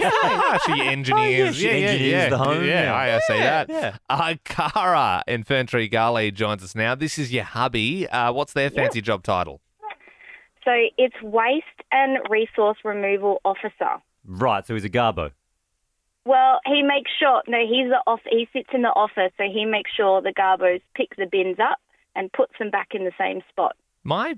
She engineers. She engineers the home. Yeah, I see that. Yeah. Cara in Ferntree Gully joins us now. This is your hubby. What's their fancy job title? So it's Waste and Resource Removal Officer. Right, so he's a garbo. Well, he makes sure. No, he sits in the office, so he makes sure the garbos pick the bins up and puts them back in the same spot. My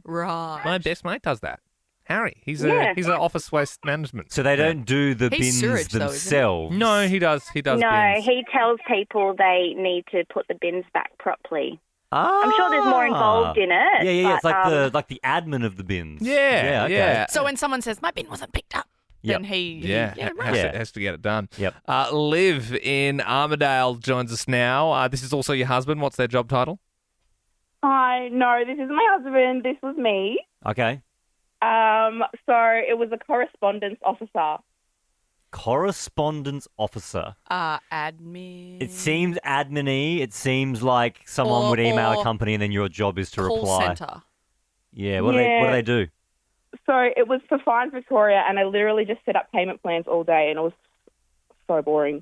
best mate does that. Harry, he's an office waste management. So they don't do the He's bins sewage, though, isn't he? themselves. No, he does. He does. No, bins. he tells people they need to put the bins back properly. I'm sure there's more involved in it. Yeah. It's but, like the admin of the bins. Yeah, okay. yeah. So when someone says, my bin wasn't picked up, then he has to get it done. Yep. Liv in Armidale joins us now. This is also your husband. What's their job title? Hi, no, this isn't my husband. This was me. Okay. So it was a correspondence officer. Correspondence officer. Admin. It seems admin-y. It seems like someone would email a company and then your job is to Call reply. centre. Yeah. What do they do? So it was for Fine Victoria, and I literally just set up payment plans all day, and it was so boring.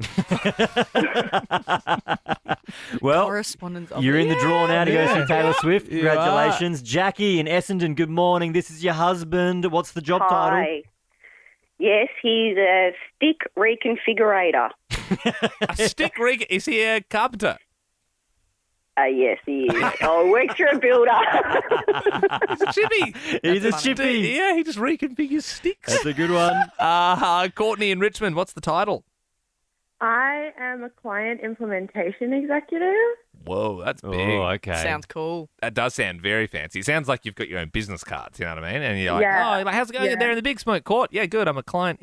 Well, Correspondence you're in the draw now to go see Taylor Swift. You Congratulations. Jackie in Essendon, good morning. This is your husband. What's the job title? Hi. Yes, he's a stick reconfigurator. A stick rig. Is he a carpenter? Yes, he is. Oh, works for a builder. He's a chippy. He's a chippy. Yeah, he just reconfigures sticks. That's a good one. Courtney in Richmond, what's the title? I am a client implementation executive. Whoa, that's big. Oh, okay. Sounds cool. That does sound very fancy. It sounds like you've got your own business cards, you know what I mean? And you're like, Yeah. oh, how's it going there in the big smoke court? Yeah, good. I'm a client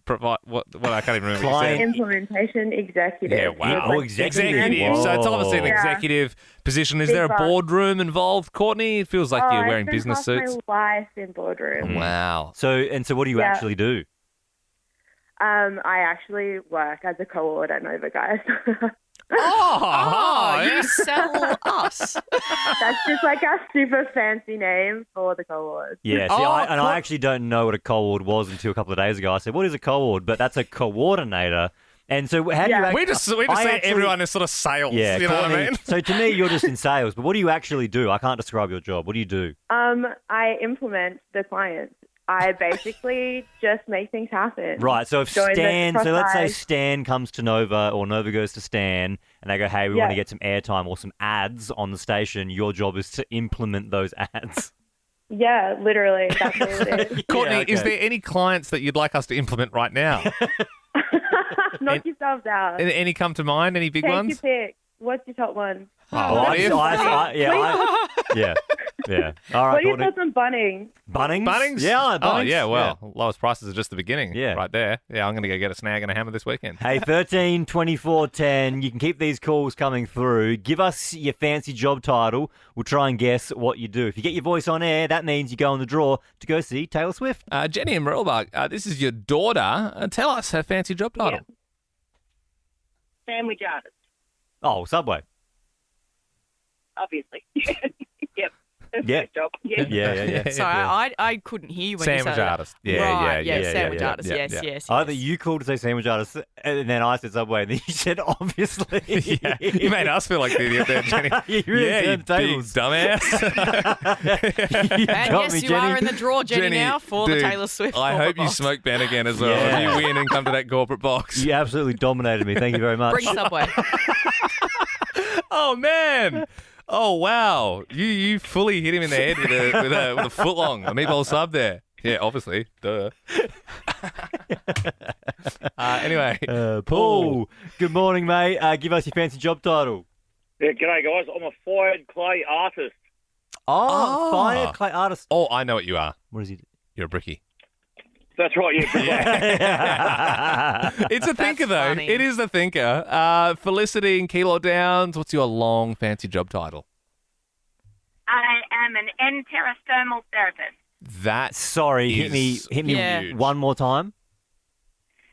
provide what I can't even remember what you said. Implementation executive. Yeah, wow. Oh, executive. So it's obviously an Yeah. executive position. Is Big there a boss. boardroom involved, Courtney? It feels like you're I wearing spent business half suits. my life in boardroom. Wow. So what do you Yeah. actually do? I actually work as a co-ord at Nova, guys. You sell us. That's just like a super fancy name for the co-ord. Yeah, see, I actually don't know what a co-ord was until a couple of days ago. I said, what is a co-ord? But that's a coordinator. And so how do you We just say everyone is sort of sales. Yeah, you know what I Courtney, mean? So to me, you're just in sales. But what do you actually do? I can't describe your job. What do you do? I implement the client. I basically just make things happen. Right, so if Join the Stan, so let's say crosseyes. Stan comes to Nova or Nova goes to Stan and they go, hey, we want to get some airtime or some ads on the station, your job is to implement those ads. Yeah, literally. That's what it is. Courtney, is there any clients that you'd like us to implement right now? Knock yourselves out. Any come to mind? Any big Take ones? your pick. What's your top one? Yeah. All right, What are your Courtney. thoughts on Bunnings? Bunnings? Yeah, I like Oh, Bunnings. yeah, well, lowest prices are just the beginning. Yeah. Right there. Yeah, I'm going to go get a snag and a hammer this weekend. Hey, 13 24 10. You can keep these calls coming through. Give us your fancy job title. We'll try and guess what you do. If you get your voice on air, that means you go in the draw to go see Taylor Swift. Jenny and Merlebach, this is your daughter. Tell us her fancy job title. Sandwich artist, Oh, Subway. obviously. Yep. That's Yeah. my job. Yeah. Sorry, I couldn't hear you when you Sandwich said artist. That. Yeah, right, yeah, sandwich yeah, artist. yeah, Yes, yeah. yes. Either you called to say sandwich artist, and then I said Subway, and then you said obviously. Yeah, you made us feel like the idiot there, Jenny. You really yeah, you turned the big tables. dumbass. You And got yes, me, you Jenny. are in the draw, Jenny, now for dude, the Taylor Swift. I corporate hope you box. smoke Ben again as well. Yeah. If you win and come to that corporate box. You absolutely dominated me. Thank you very much. Bring Subway. Oh, man. Oh, wow. You fully hit him in the head with a footlong, a meatball sub there. Yeah, obviously. Duh. Anyway. Paul, good morning, mate. Give us your fancy job title. Yeah, g'day guys. I'm a fired clay artist. Oh, fired clay artist. Oh, I know what you are. What is he? You're a brickie. That's right, yeah. It's a thinker, though. funny. It is a thinker. Felicity in Kilo Downs, what's your long, fancy job title? I am an enterostomal therapist. That Sorry, hit me Yeah. one more time.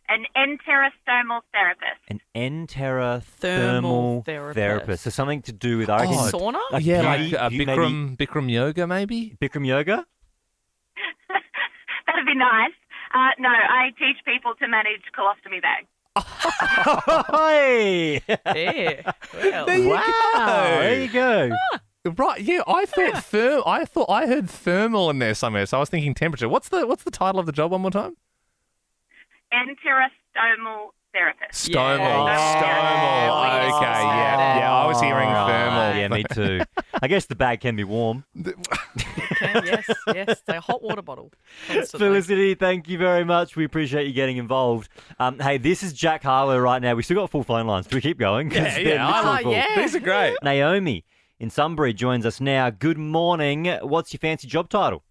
An enterostomal therapist. An enterothermal Thermal therapist. therapist. So something to do with, I reckon, Sauna? yeah, beauty- like beauty- Bikram yoga, maybe? Bikram yoga? That'd be nice. No, I teach people to manage colostomy bags. Hey! Yeah. Well. There you Wow, go. there you go. Right, yeah, I thought I heard thermal in there somewhere, so I was thinking temperature. What's the title of the job one more time? Enterostomal therapist. Stonewall. Stonewall. Okay, yeah. I was hearing thermal. Yeah, me too. I guess the bag can be warm. Yes. It's a hot water bottle. Constantly. Felicity, thank you very much. We appreciate you getting involved. Hey, this is Jack Harlow right now. We still got full phone lines. Do we keep going? These are great. Naomi in Sunbury joins us now. Good morning. What's your fancy job title?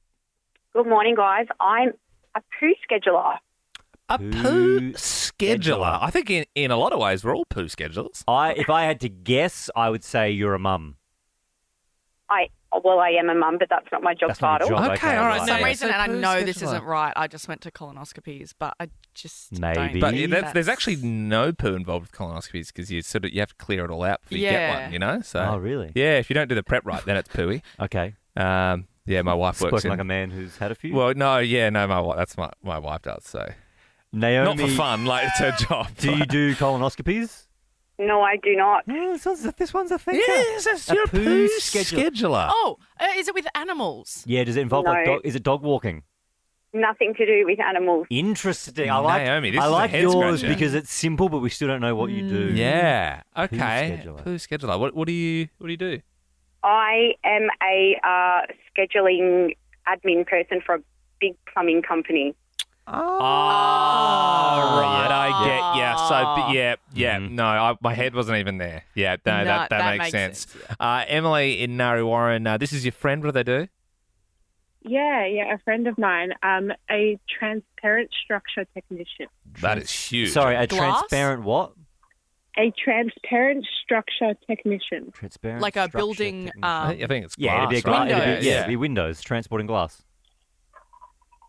Good morning, guys. I'm a poo scheduler. A poo scheduler. I think in a lot of ways we're all poo schedulers. If I had to guess, I would say you're a mum. I am a mum, but that's not my job title. Okay, all right. For some reason, and I know this isn't right, I just went to colonoscopies, but I just Maybe. don't. But there's actually no poo involved with colonoscopies because you have to clear it all out before you get one, you know? So, oh, really? Yeah, if you don't do the prep right, then it's pooey. Okay. Yeah, my wife works Spoken like a man who's had a few? Well, no, my wife, that's my wife does, so. Naomi, not for fun, like it's her job. Do you do colonoscopies? No, I do not. This one's a thing. Yes, that's your poo scheduler. Oh, is it with animals? Yeah, does it involve is it dog walking? Nothing to do with animals. Interesting. I like Naomi, this I is a like head yours scratcher. because it's simple, but we still don't know what you do. Yeah. Okay. Poo scheduler. Poo scheduler. What do you do? I am a scheduling admin person for a big plumbing company. Oh, right. I get ya. So, no, my head wasn't even there. Yeah, no, that makes sense. Emily in Nari Warren, this is your friend. What do they do? Yeah, a friend of mine, a transparent structure technician. That is huge. Sorry, a transparent what? A transparent structure technician. Transparent like a structure building. technician. I think it's glass. Yeah, it'd be a right? glass. It'd be windows, transporting glass.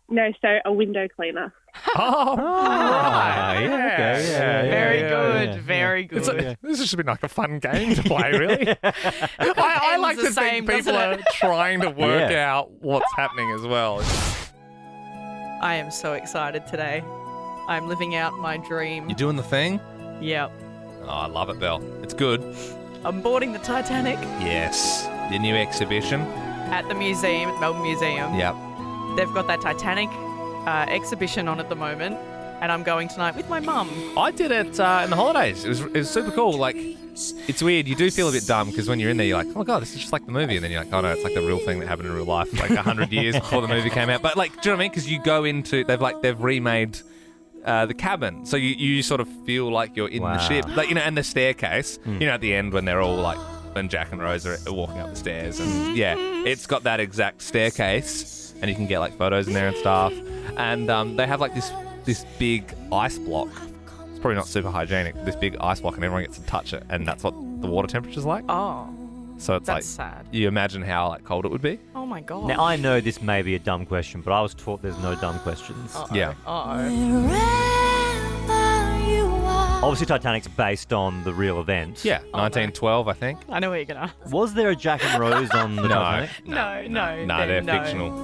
No, so a window cleaner. Very good. Very good. This should be like a fun game to play, really. I like to think people are trying to work out what's happening as well. I am so excited today. I'm living out my dream. You doing the thing? Yep. Oh, I love it, Belle. It's good. I'm boarding the Titanic Yes. Your new exhibition. at the museum, at Melbourne Museum. Yep. They've got that Titanic exhibition on at the moment, and I'm going tonight with my mum. I did it in the holidays. It was super cool. Like, it's weird. You do feel a bit dumb because when you're in there, you're like, oh my God, this is just like the movie. And then you're like, oh no, it's like the real thing that happened in real life, like 100 years before the movie came out. But like, do you know what I mean? Because you go into, they've remade the cabin. So you sort of feel like you're in the ship. Like, you know, and the staircase, you know, at the end when they're all like, when Jack and Rose are walking up the stairs. And yeah, it's got that exact staircase. And you can get like photos in there and stuff. And they have like this big ice block. It's probably not super hygienic, but this big ice block, and everyone gets to touch it, and that's what the water temperature's like. Oh, so it's that's like sad. You imagine how like cold it would be. Oh my God. Now, I know this may be a dumb question, but I was taught there's no dumb questions. Yeah. Obviously, Titanic's based on the real event. Yeah, 1912, I think. I know where you're gonna. Was there a Jack and Rose on the Titanic? No, they're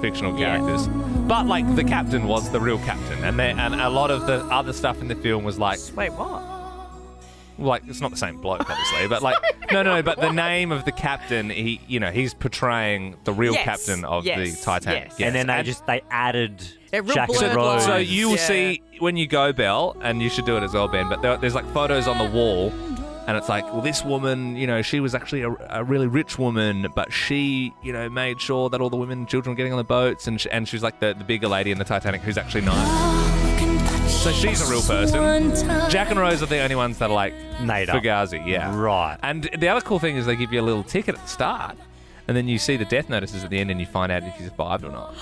fictional characters. But like the captain was the real captain, and a lot of the other stuff in the film was like, wait, what? Like, it's not the same bloke, obviously, but like, no, but the name of the captain, he's portraying the real captain of the Titanic. Yes. Yes. And then they added real Jack and blurred Rose. lines. So you will see when you go, Belle, and you should do it as well, Ben, but there's like photos on the wall, and it's like, well, this woman, she was actually a really rich woman, but she, made sure that all the women and children were getting on the boats, and she was like the bigger lady in the Titanic who's actually nice. So she's a real person. Jack and Rose are the only ones that are like made up. Fugazi, yeah. Right. And the other cool thing is they give you a little ticket at the start, and then you see the death notices at the end, and you find out if you survived or not.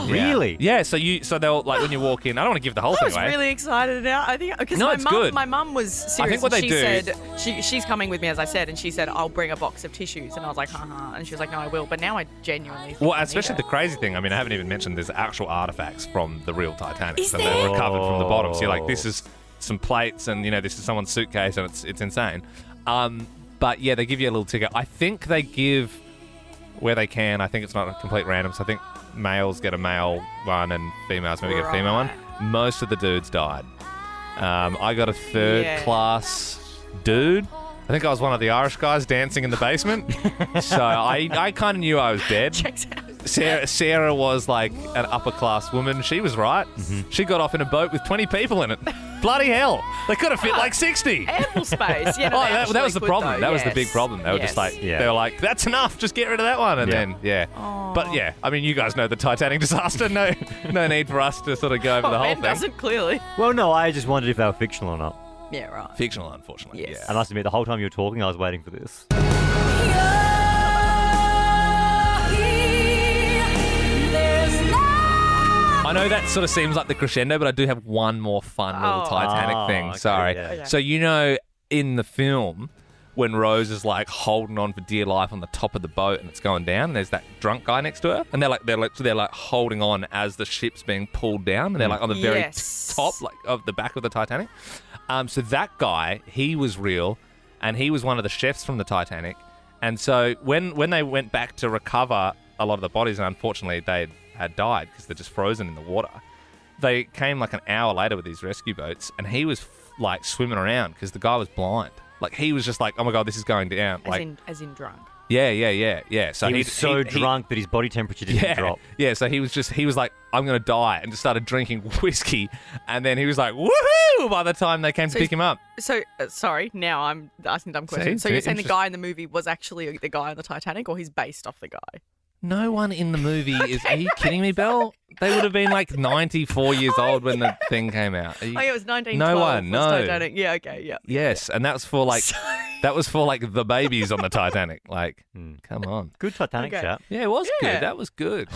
Really? Yeah. So they'll like when you walk in. I don't want to give the whole I thing was away. really excited now. I think because No, it's good. my mum was serious. I think what and they she do said she's coming with me, as I said, and she said I'll bring a box of tissues, and I was like, haha, and she was like, no, I will. But now I genuinely think I especially need the crazy thing. I mean, I haven't even mentioned there's actual artifacts from the real Titanic Is that there? they recovered from the bottom. So you're like, this is some plates, and this is someone's suitcase, and it's insane. But yeah, they give you a little ticket. I think they give where they can. I think it's not a complete random. So I think males get a male one and females maybe get a female one. Most of the dudes died. I got a third class dude. I think I was one of the Irish guys dancing in the basement. So I kind of knew I was dead. Checks out. Sarah was like an upper class woman. She was right. Mm-hmm. She got off in a boat with 20 people in it. Bloody hell. They could have fit like 60. Ample space. Yeah, no, that was the problem. Though. That was the big problem. They were just like, they were like, that's enough. Just get rid of that one. And then, But yeah, I mean, you guys know the Titanic disaster. No need for us to sort of go over the whole thing. Doesn't clearly. Well, no, I just wondered if they were fictional or not. Yeah, right. Fictional, unfortunately. Yes. I must admit, the whole time you were talking, I was waiting for this. I know that sort of seems like the crescendo, but I do have one more fun little Titanic thing. Okay, Sorry. yeah. So, you know, in the film, when Rose is like holding on for dear life on the top of the boat and it's going down, and there's that drunk guy next to her, and they're like holding on as the ship's being pulled down, and they're like on the very top, like of the back of the Titanic. So that guy, he was real, and he was one of the chefs from the Titanic. And so when they went back to recover a lot of the bodies, and unfortunately they had died because they're just frozen in the water, they came like an hour later with these rescue boats, and he was like swimming around because the guy was blind. Like he was just like, oh my God, this is going down. As in drunk. Yeah. So he was so drunk that his body temperature didn't drop. Yeah, so he was like, I'm going to die, and just started drinking whiskey, and then he was like, woohoo, by the time they came to pick him up. So, sorry, now I'm asking dumb questions. So you're saying the guy in the movie was actually the guy on the Titanic, or he's based off the guy? No one in the movie is... Are you kidding me, Belle? They would have been like 94 years old when the thing came out. It was 1912. No one, no. Titanic. Yeah, okay, yeah. Yes, and that was for like... That was for like the babies on the Titanic. Like, come on. Good Titanic chat. Yeah, it was good. That was good.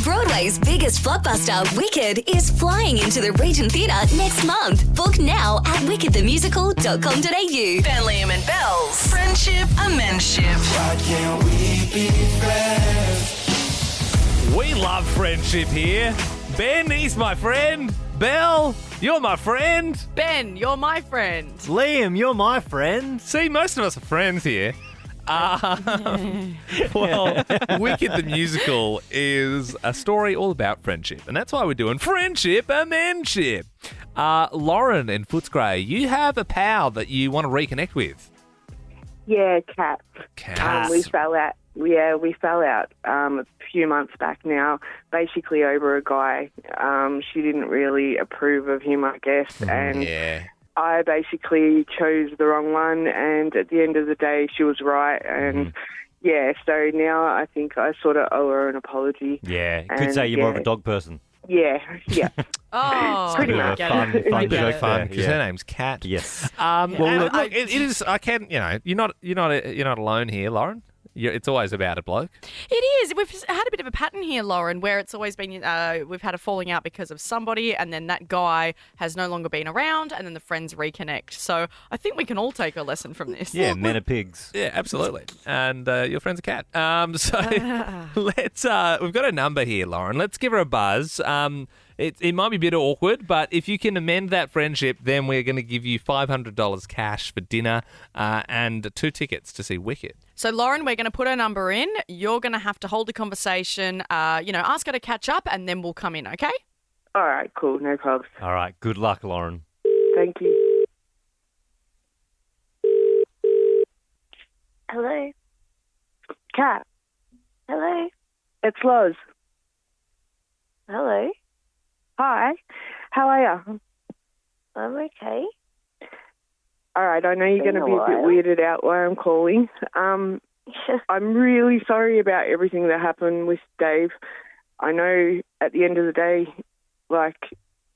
Broadway's biggest blockbuster, Wicked, is flying into the Regent Theatre next month. Book now at wickedthemusical.com.au. Ben, Liam and Belle's Friendship Amendship. Why can't we be friends? We love friendship here. Ben, he's my friend. Belle, you're my friend. Ben, you're my friend. Liam, you're my friend. See, most of us are friends here. Well, Wicked the Musical is a story all about friendship, and that's why we're doing Friendship Amendship. Lauren in Footscray, you have a pal that you want to reconnect with. Yeah, Kat. Kat. We fell out. Yeah, we fell out a few months back now, basically over a guy. She didn't really approve of him, I guess, and I basically chose the wrong one, and at the end of the day, she was right, and so now I think I sort of owe her an apology. Yeah, could say you're more of a dog person. Yeah. Oh, pretty much. Fun joke, fun because her name's Kat. Yes. Well, look, it is. I can. You know, you're not alone here, Lauren. It's always about a bloke. It is. We've had a bit of a pattern here, Lauren, where it's always been we've had a falling out because of somebody, and then that guy has no longer been around, and then the friends reconnect. So I think we can all take a lesson from this. Yeah, men are pigs. Yeah, absolutely. And your friend's a cat. So let's. We've got a number here, Lauren. Let's give her a buzz. It might be a bit awkward, but if you can amend that friendship, then we're going to give you $500 cash for dinner and 2 tickets to see Wicked. So, Lauren, we're going to put her number in. You're going to have to hold the conversation, ask her to catch up, and then we'll come in, okay? All right, cool, no problems. All right, good luck, Lauren. Thank you. Hello. Kat. Hello. It's Loz. Hello. Hi. How are you? I'm okay. All right, I know you're going to be a bit weirded out why I'm calling. I'm really sorry about everything that happened with Dave. I know at the end of the day,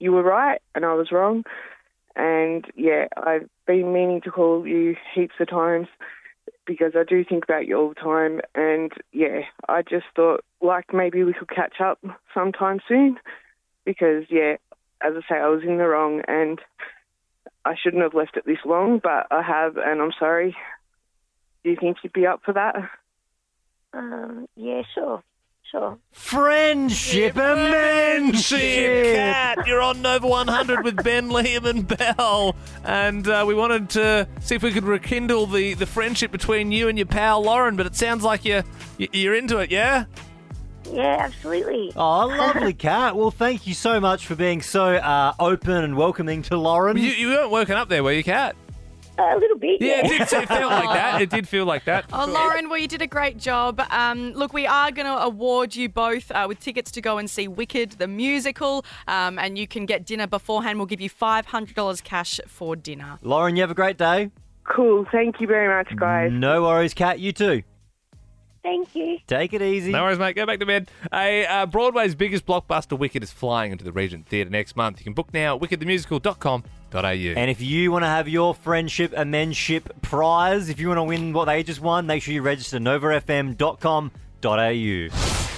you were right and I was wrong. And, I've been meaning to call you heaps of times because I do think about you all the time. And, I just thought, maybe we could catch up sometime soon because, as I say, I was in the wrong and I shouldn't have left it this long, but I have, and I'm sorry. Do you think you'd be up for that? Yeah, sure. Friendship Amendship. Kat, you're on Nova 100 with Ben, Liam and Belle. And we wanted to see if we could rekindle the friendship between you and your pal Lauren, but it sounds like you're into it, yeah? Yeah, absolutely. Oh, lovely, Kat. Well, thank you so much for being so open and welcoming to Lauren. You weren't woken up there, were you, Kat? A little bit. Yeah, it felt like that. It did feel like that. Oh, Lauren, well, you did a great job. Look, we are going to award you both with tickets to go and see Wicked, the musical, and you can get dinner beforehand. We'll give you $500 cash for dinner. Lauren, you have a great day. Cool. Thank you very much, guys. No worries, Kat. You too. Thank you. Take it easy. No worries, mate. Go back to bed. Broadway's biggest blockbuster, Wicked, is flying into the Regent Theatre next month. You can book now at wickedthemusical.com.au. And if you want to have your friendship Amendship prize, if you want to win what they just won, make sure you register novafm.com.au.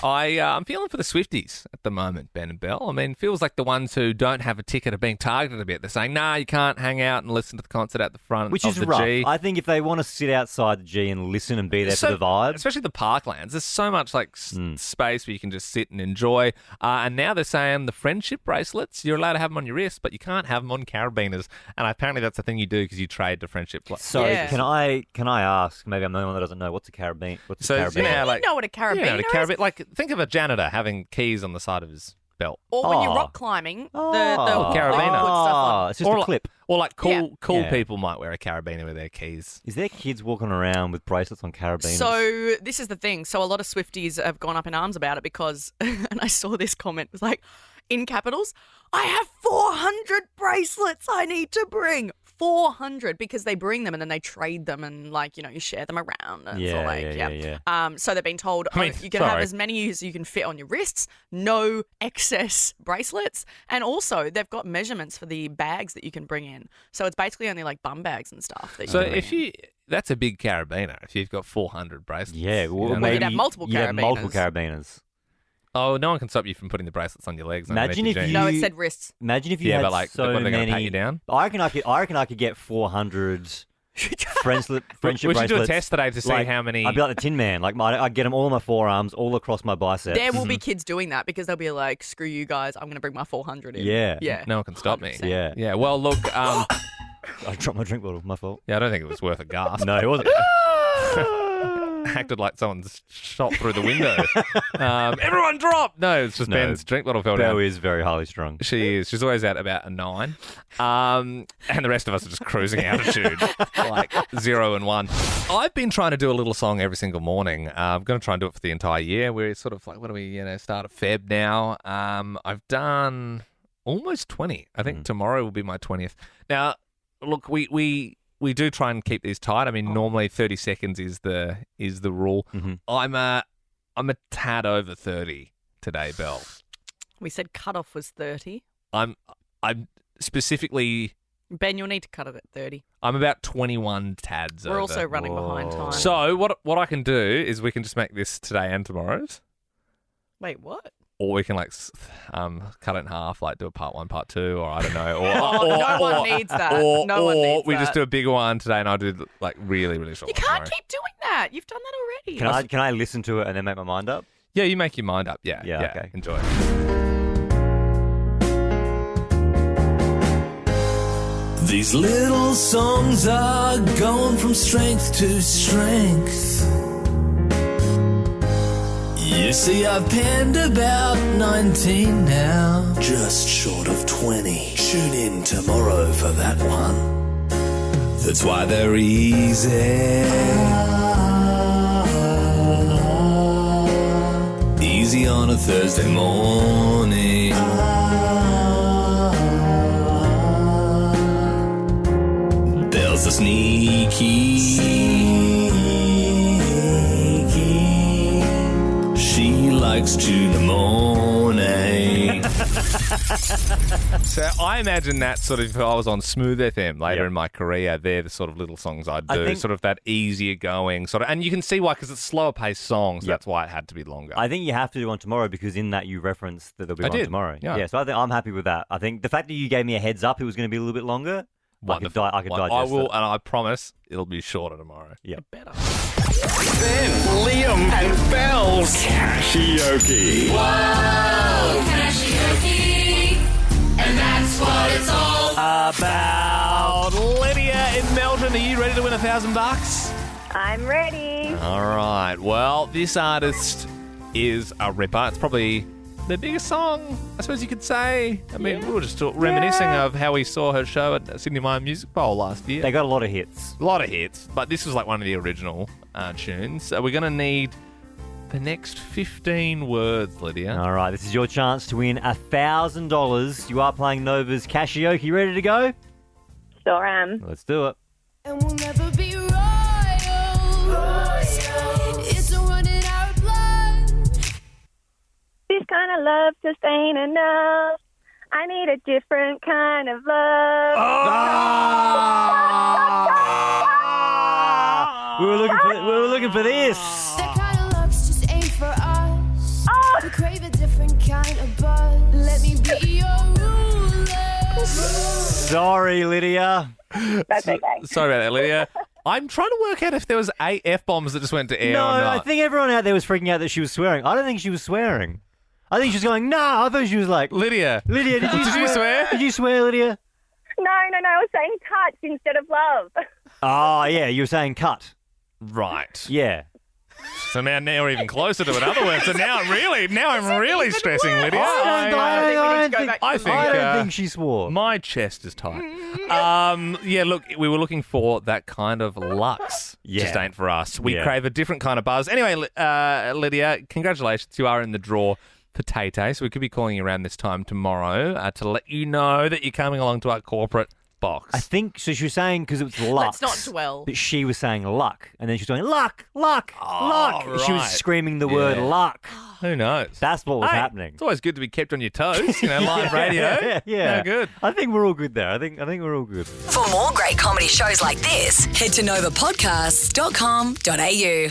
I'm feeling for the Swifties at the moment, Ben and Belle. I mean, it feels like the ones who don't have a ticket are being targeted a bit. They're saying, nah, you can't hang out and listen to the concert at the front Which of is the rough. G. I think if they want to sit outside the G and listen and be there for the vibe. Especially the parklands. There's so much space where you can just sit and enjoy. And now they're saying the friendship bracelets, you're allowed to have them on your wrist, but you can't have them on carabiners. And apparently that's the thing you do because you trade the friendship bracelets. So can I ask, maybe I'm the only one that doesn't know, what's a carabiner? What's a carabiner? You know what a carabiner is? Like, think of a janitor having keys on the side of his belt. Or when you're rock climbing, the carabiner. put stuff on. It's just a clip. Or like cool people might wear a carabiner with their keys. Is there kids walking around with bracelets on carabiners? So this is the thing. So a lot of Swifties have gone up in arms about it because, and I saw this comment, it was like, in capitals, I have 400 bracelets I need to bring. 400 because they bring them and then they trade them and you share them around. And it's all so they've been told you can have as many as you can fit on your wrists, no excess bracelets, and also they've got measurements for the bags that you can bring in. So it's basically only like bum bags and stuff. That that's a big carabiner if you've got 400 bracelets. Yeah, well, you'd have multiple carabiners. You'd have multiple carabiners. Oh, no one can stop you from putting the bracelets on your legs. Imagine if you... No, it said wrists. Imagine if you had so what, are they many... going to pat you down? I reckon I could get 400 friendship bracelets. We should do a test today to see how many... I'd be like the Tin Man. Like, I'd get them all on my forearms, all across my biceps. There will be kids doing that because they'll be like, screw you guys, I'm going to bring my 400 in. Yeah. No one can stop 100%. me. Yeah. Well, look... I dropped my drink bottle. My fault. Yeah, I don't think it was worth a gasp. No, it wasn't. Acted like someone's shot through the window. Everyone drop! No, it's just Ben's drink bottle fell down. Belle is very highly strung. She is. She's always at about a 9. And the rest of us are just cruising altitude, like 0 and 1. I've been trying to do a little song every single morning. I'm going to try and do it for the entire year. We're sort of like, what do we, start of Feb now. I've done almost 20. I think tomorrow will be my 20th. Now, look, we do try and keep these tight. I mean, normally 30 seconds is the rule. Mm-hmm. I'm a tad over 30 today, Belle. We said cutoff was 30. I'm specifically... Ben, you'll need to cut it at 30. I'm about 21 tads over. We're also running behind time. So what I can do is we can just make this today and tomorrow's. Wait, what? Or we can cut it in half, like do a part 1, part 2, or I don't know. No one needs that. No one needs we that. just do a bigger one today, and I do like really, really short. You can't keep doing that. You've done that already. Can I listen to it and then make my mind up? Yeah, you make your mind up. Yeah. Okay. Enjoy. These little songs are going from strength to strength. You see, I've penned about 19 now, just short of 20. Tune in tomorrow for that one. That's why they're easy. Easy on a Thursday morning. Belle's a sneaky. She likes tuna morning. So I imagine that sort of, if I was on Smooth FM later in my career, they're the sort of little songs I'd do, sort of that easier going sort of, and you can see why, because it's slower paced songs. That's why it had to be longer. I think you have to do one tomorrow because in that you referenced that there'll be one tomorrow. Yeah. So I think I'm happy with that. I think the fact that you gave me a heads up, it was going to be a little bit longer. Wonderful. I could digest I will, it. and I promise it'll be shorter tomorrow. Yeah. Better. Ben, Liam, and Belle's Cashieoke. Whoa, Cashieoke. And that's what it's all about. Lydia in Melbourne, are you ready to win $1,000? I'm ready. All right. Well, this artist is a ripper. It's probably their biggest song, I suppose you could say. I mean, we were just reminiscing of how we saw her show at Sydney Myer Music Bowl last year. They got a lot of hits. A lot of hits, but this was like one of the original tunes. So we're going to need the next 15 words, Lydia. All right, this is your chance to win $1,000. You are playing Nova's Cashieoke. You ready to go? Sure am. Let's do it. And we'll never be royal. It's running our blood. This kind of love just ain't enough. I need a different kind of love. We were looking for this. That kind of love's just ain't for us. We crave a different kind of buzz. Let me be your ruler. Sorry, Lydia. That's okay. Sorry about that, Lydia. I'm trying to work out if there was 8 F-bombs that just went to air No, or not. I think everyone out there was freaking out that she was swearing. I don't think she was swearing. I think she was going, I thought she was like, Lydia, did you swear? Did you swear, Lydia? No, I was saying touch instead of love. Oh, yeah, you were saying cut. Right. Yeah. So now we're even closer to it. Other words, so now I'm really stressing, Lydia. I don't think think she swore. My chest is tight. Yeah, look, we were looking for that kind of lux. Yeah. Just ain't for us. We crave a different kind of buzz. Anyway, Lydia, congratulations. You are in the draw for Tay-Tay, so we could be calling you around this time tomorrow to let you know that you're coming along to our corporate box. I think, so she was saying, because it was lux. Let's not dwell. But she was saying luck. And then she was going, luck. She was right. screaming the word luck. Who knows? That's what was happening. It's always good to be kept on your toes, live radio. Yeah. No, good. I think we're all good there. I think we're all good. For more great comedy shows like this, head to novapodcasts.com.au.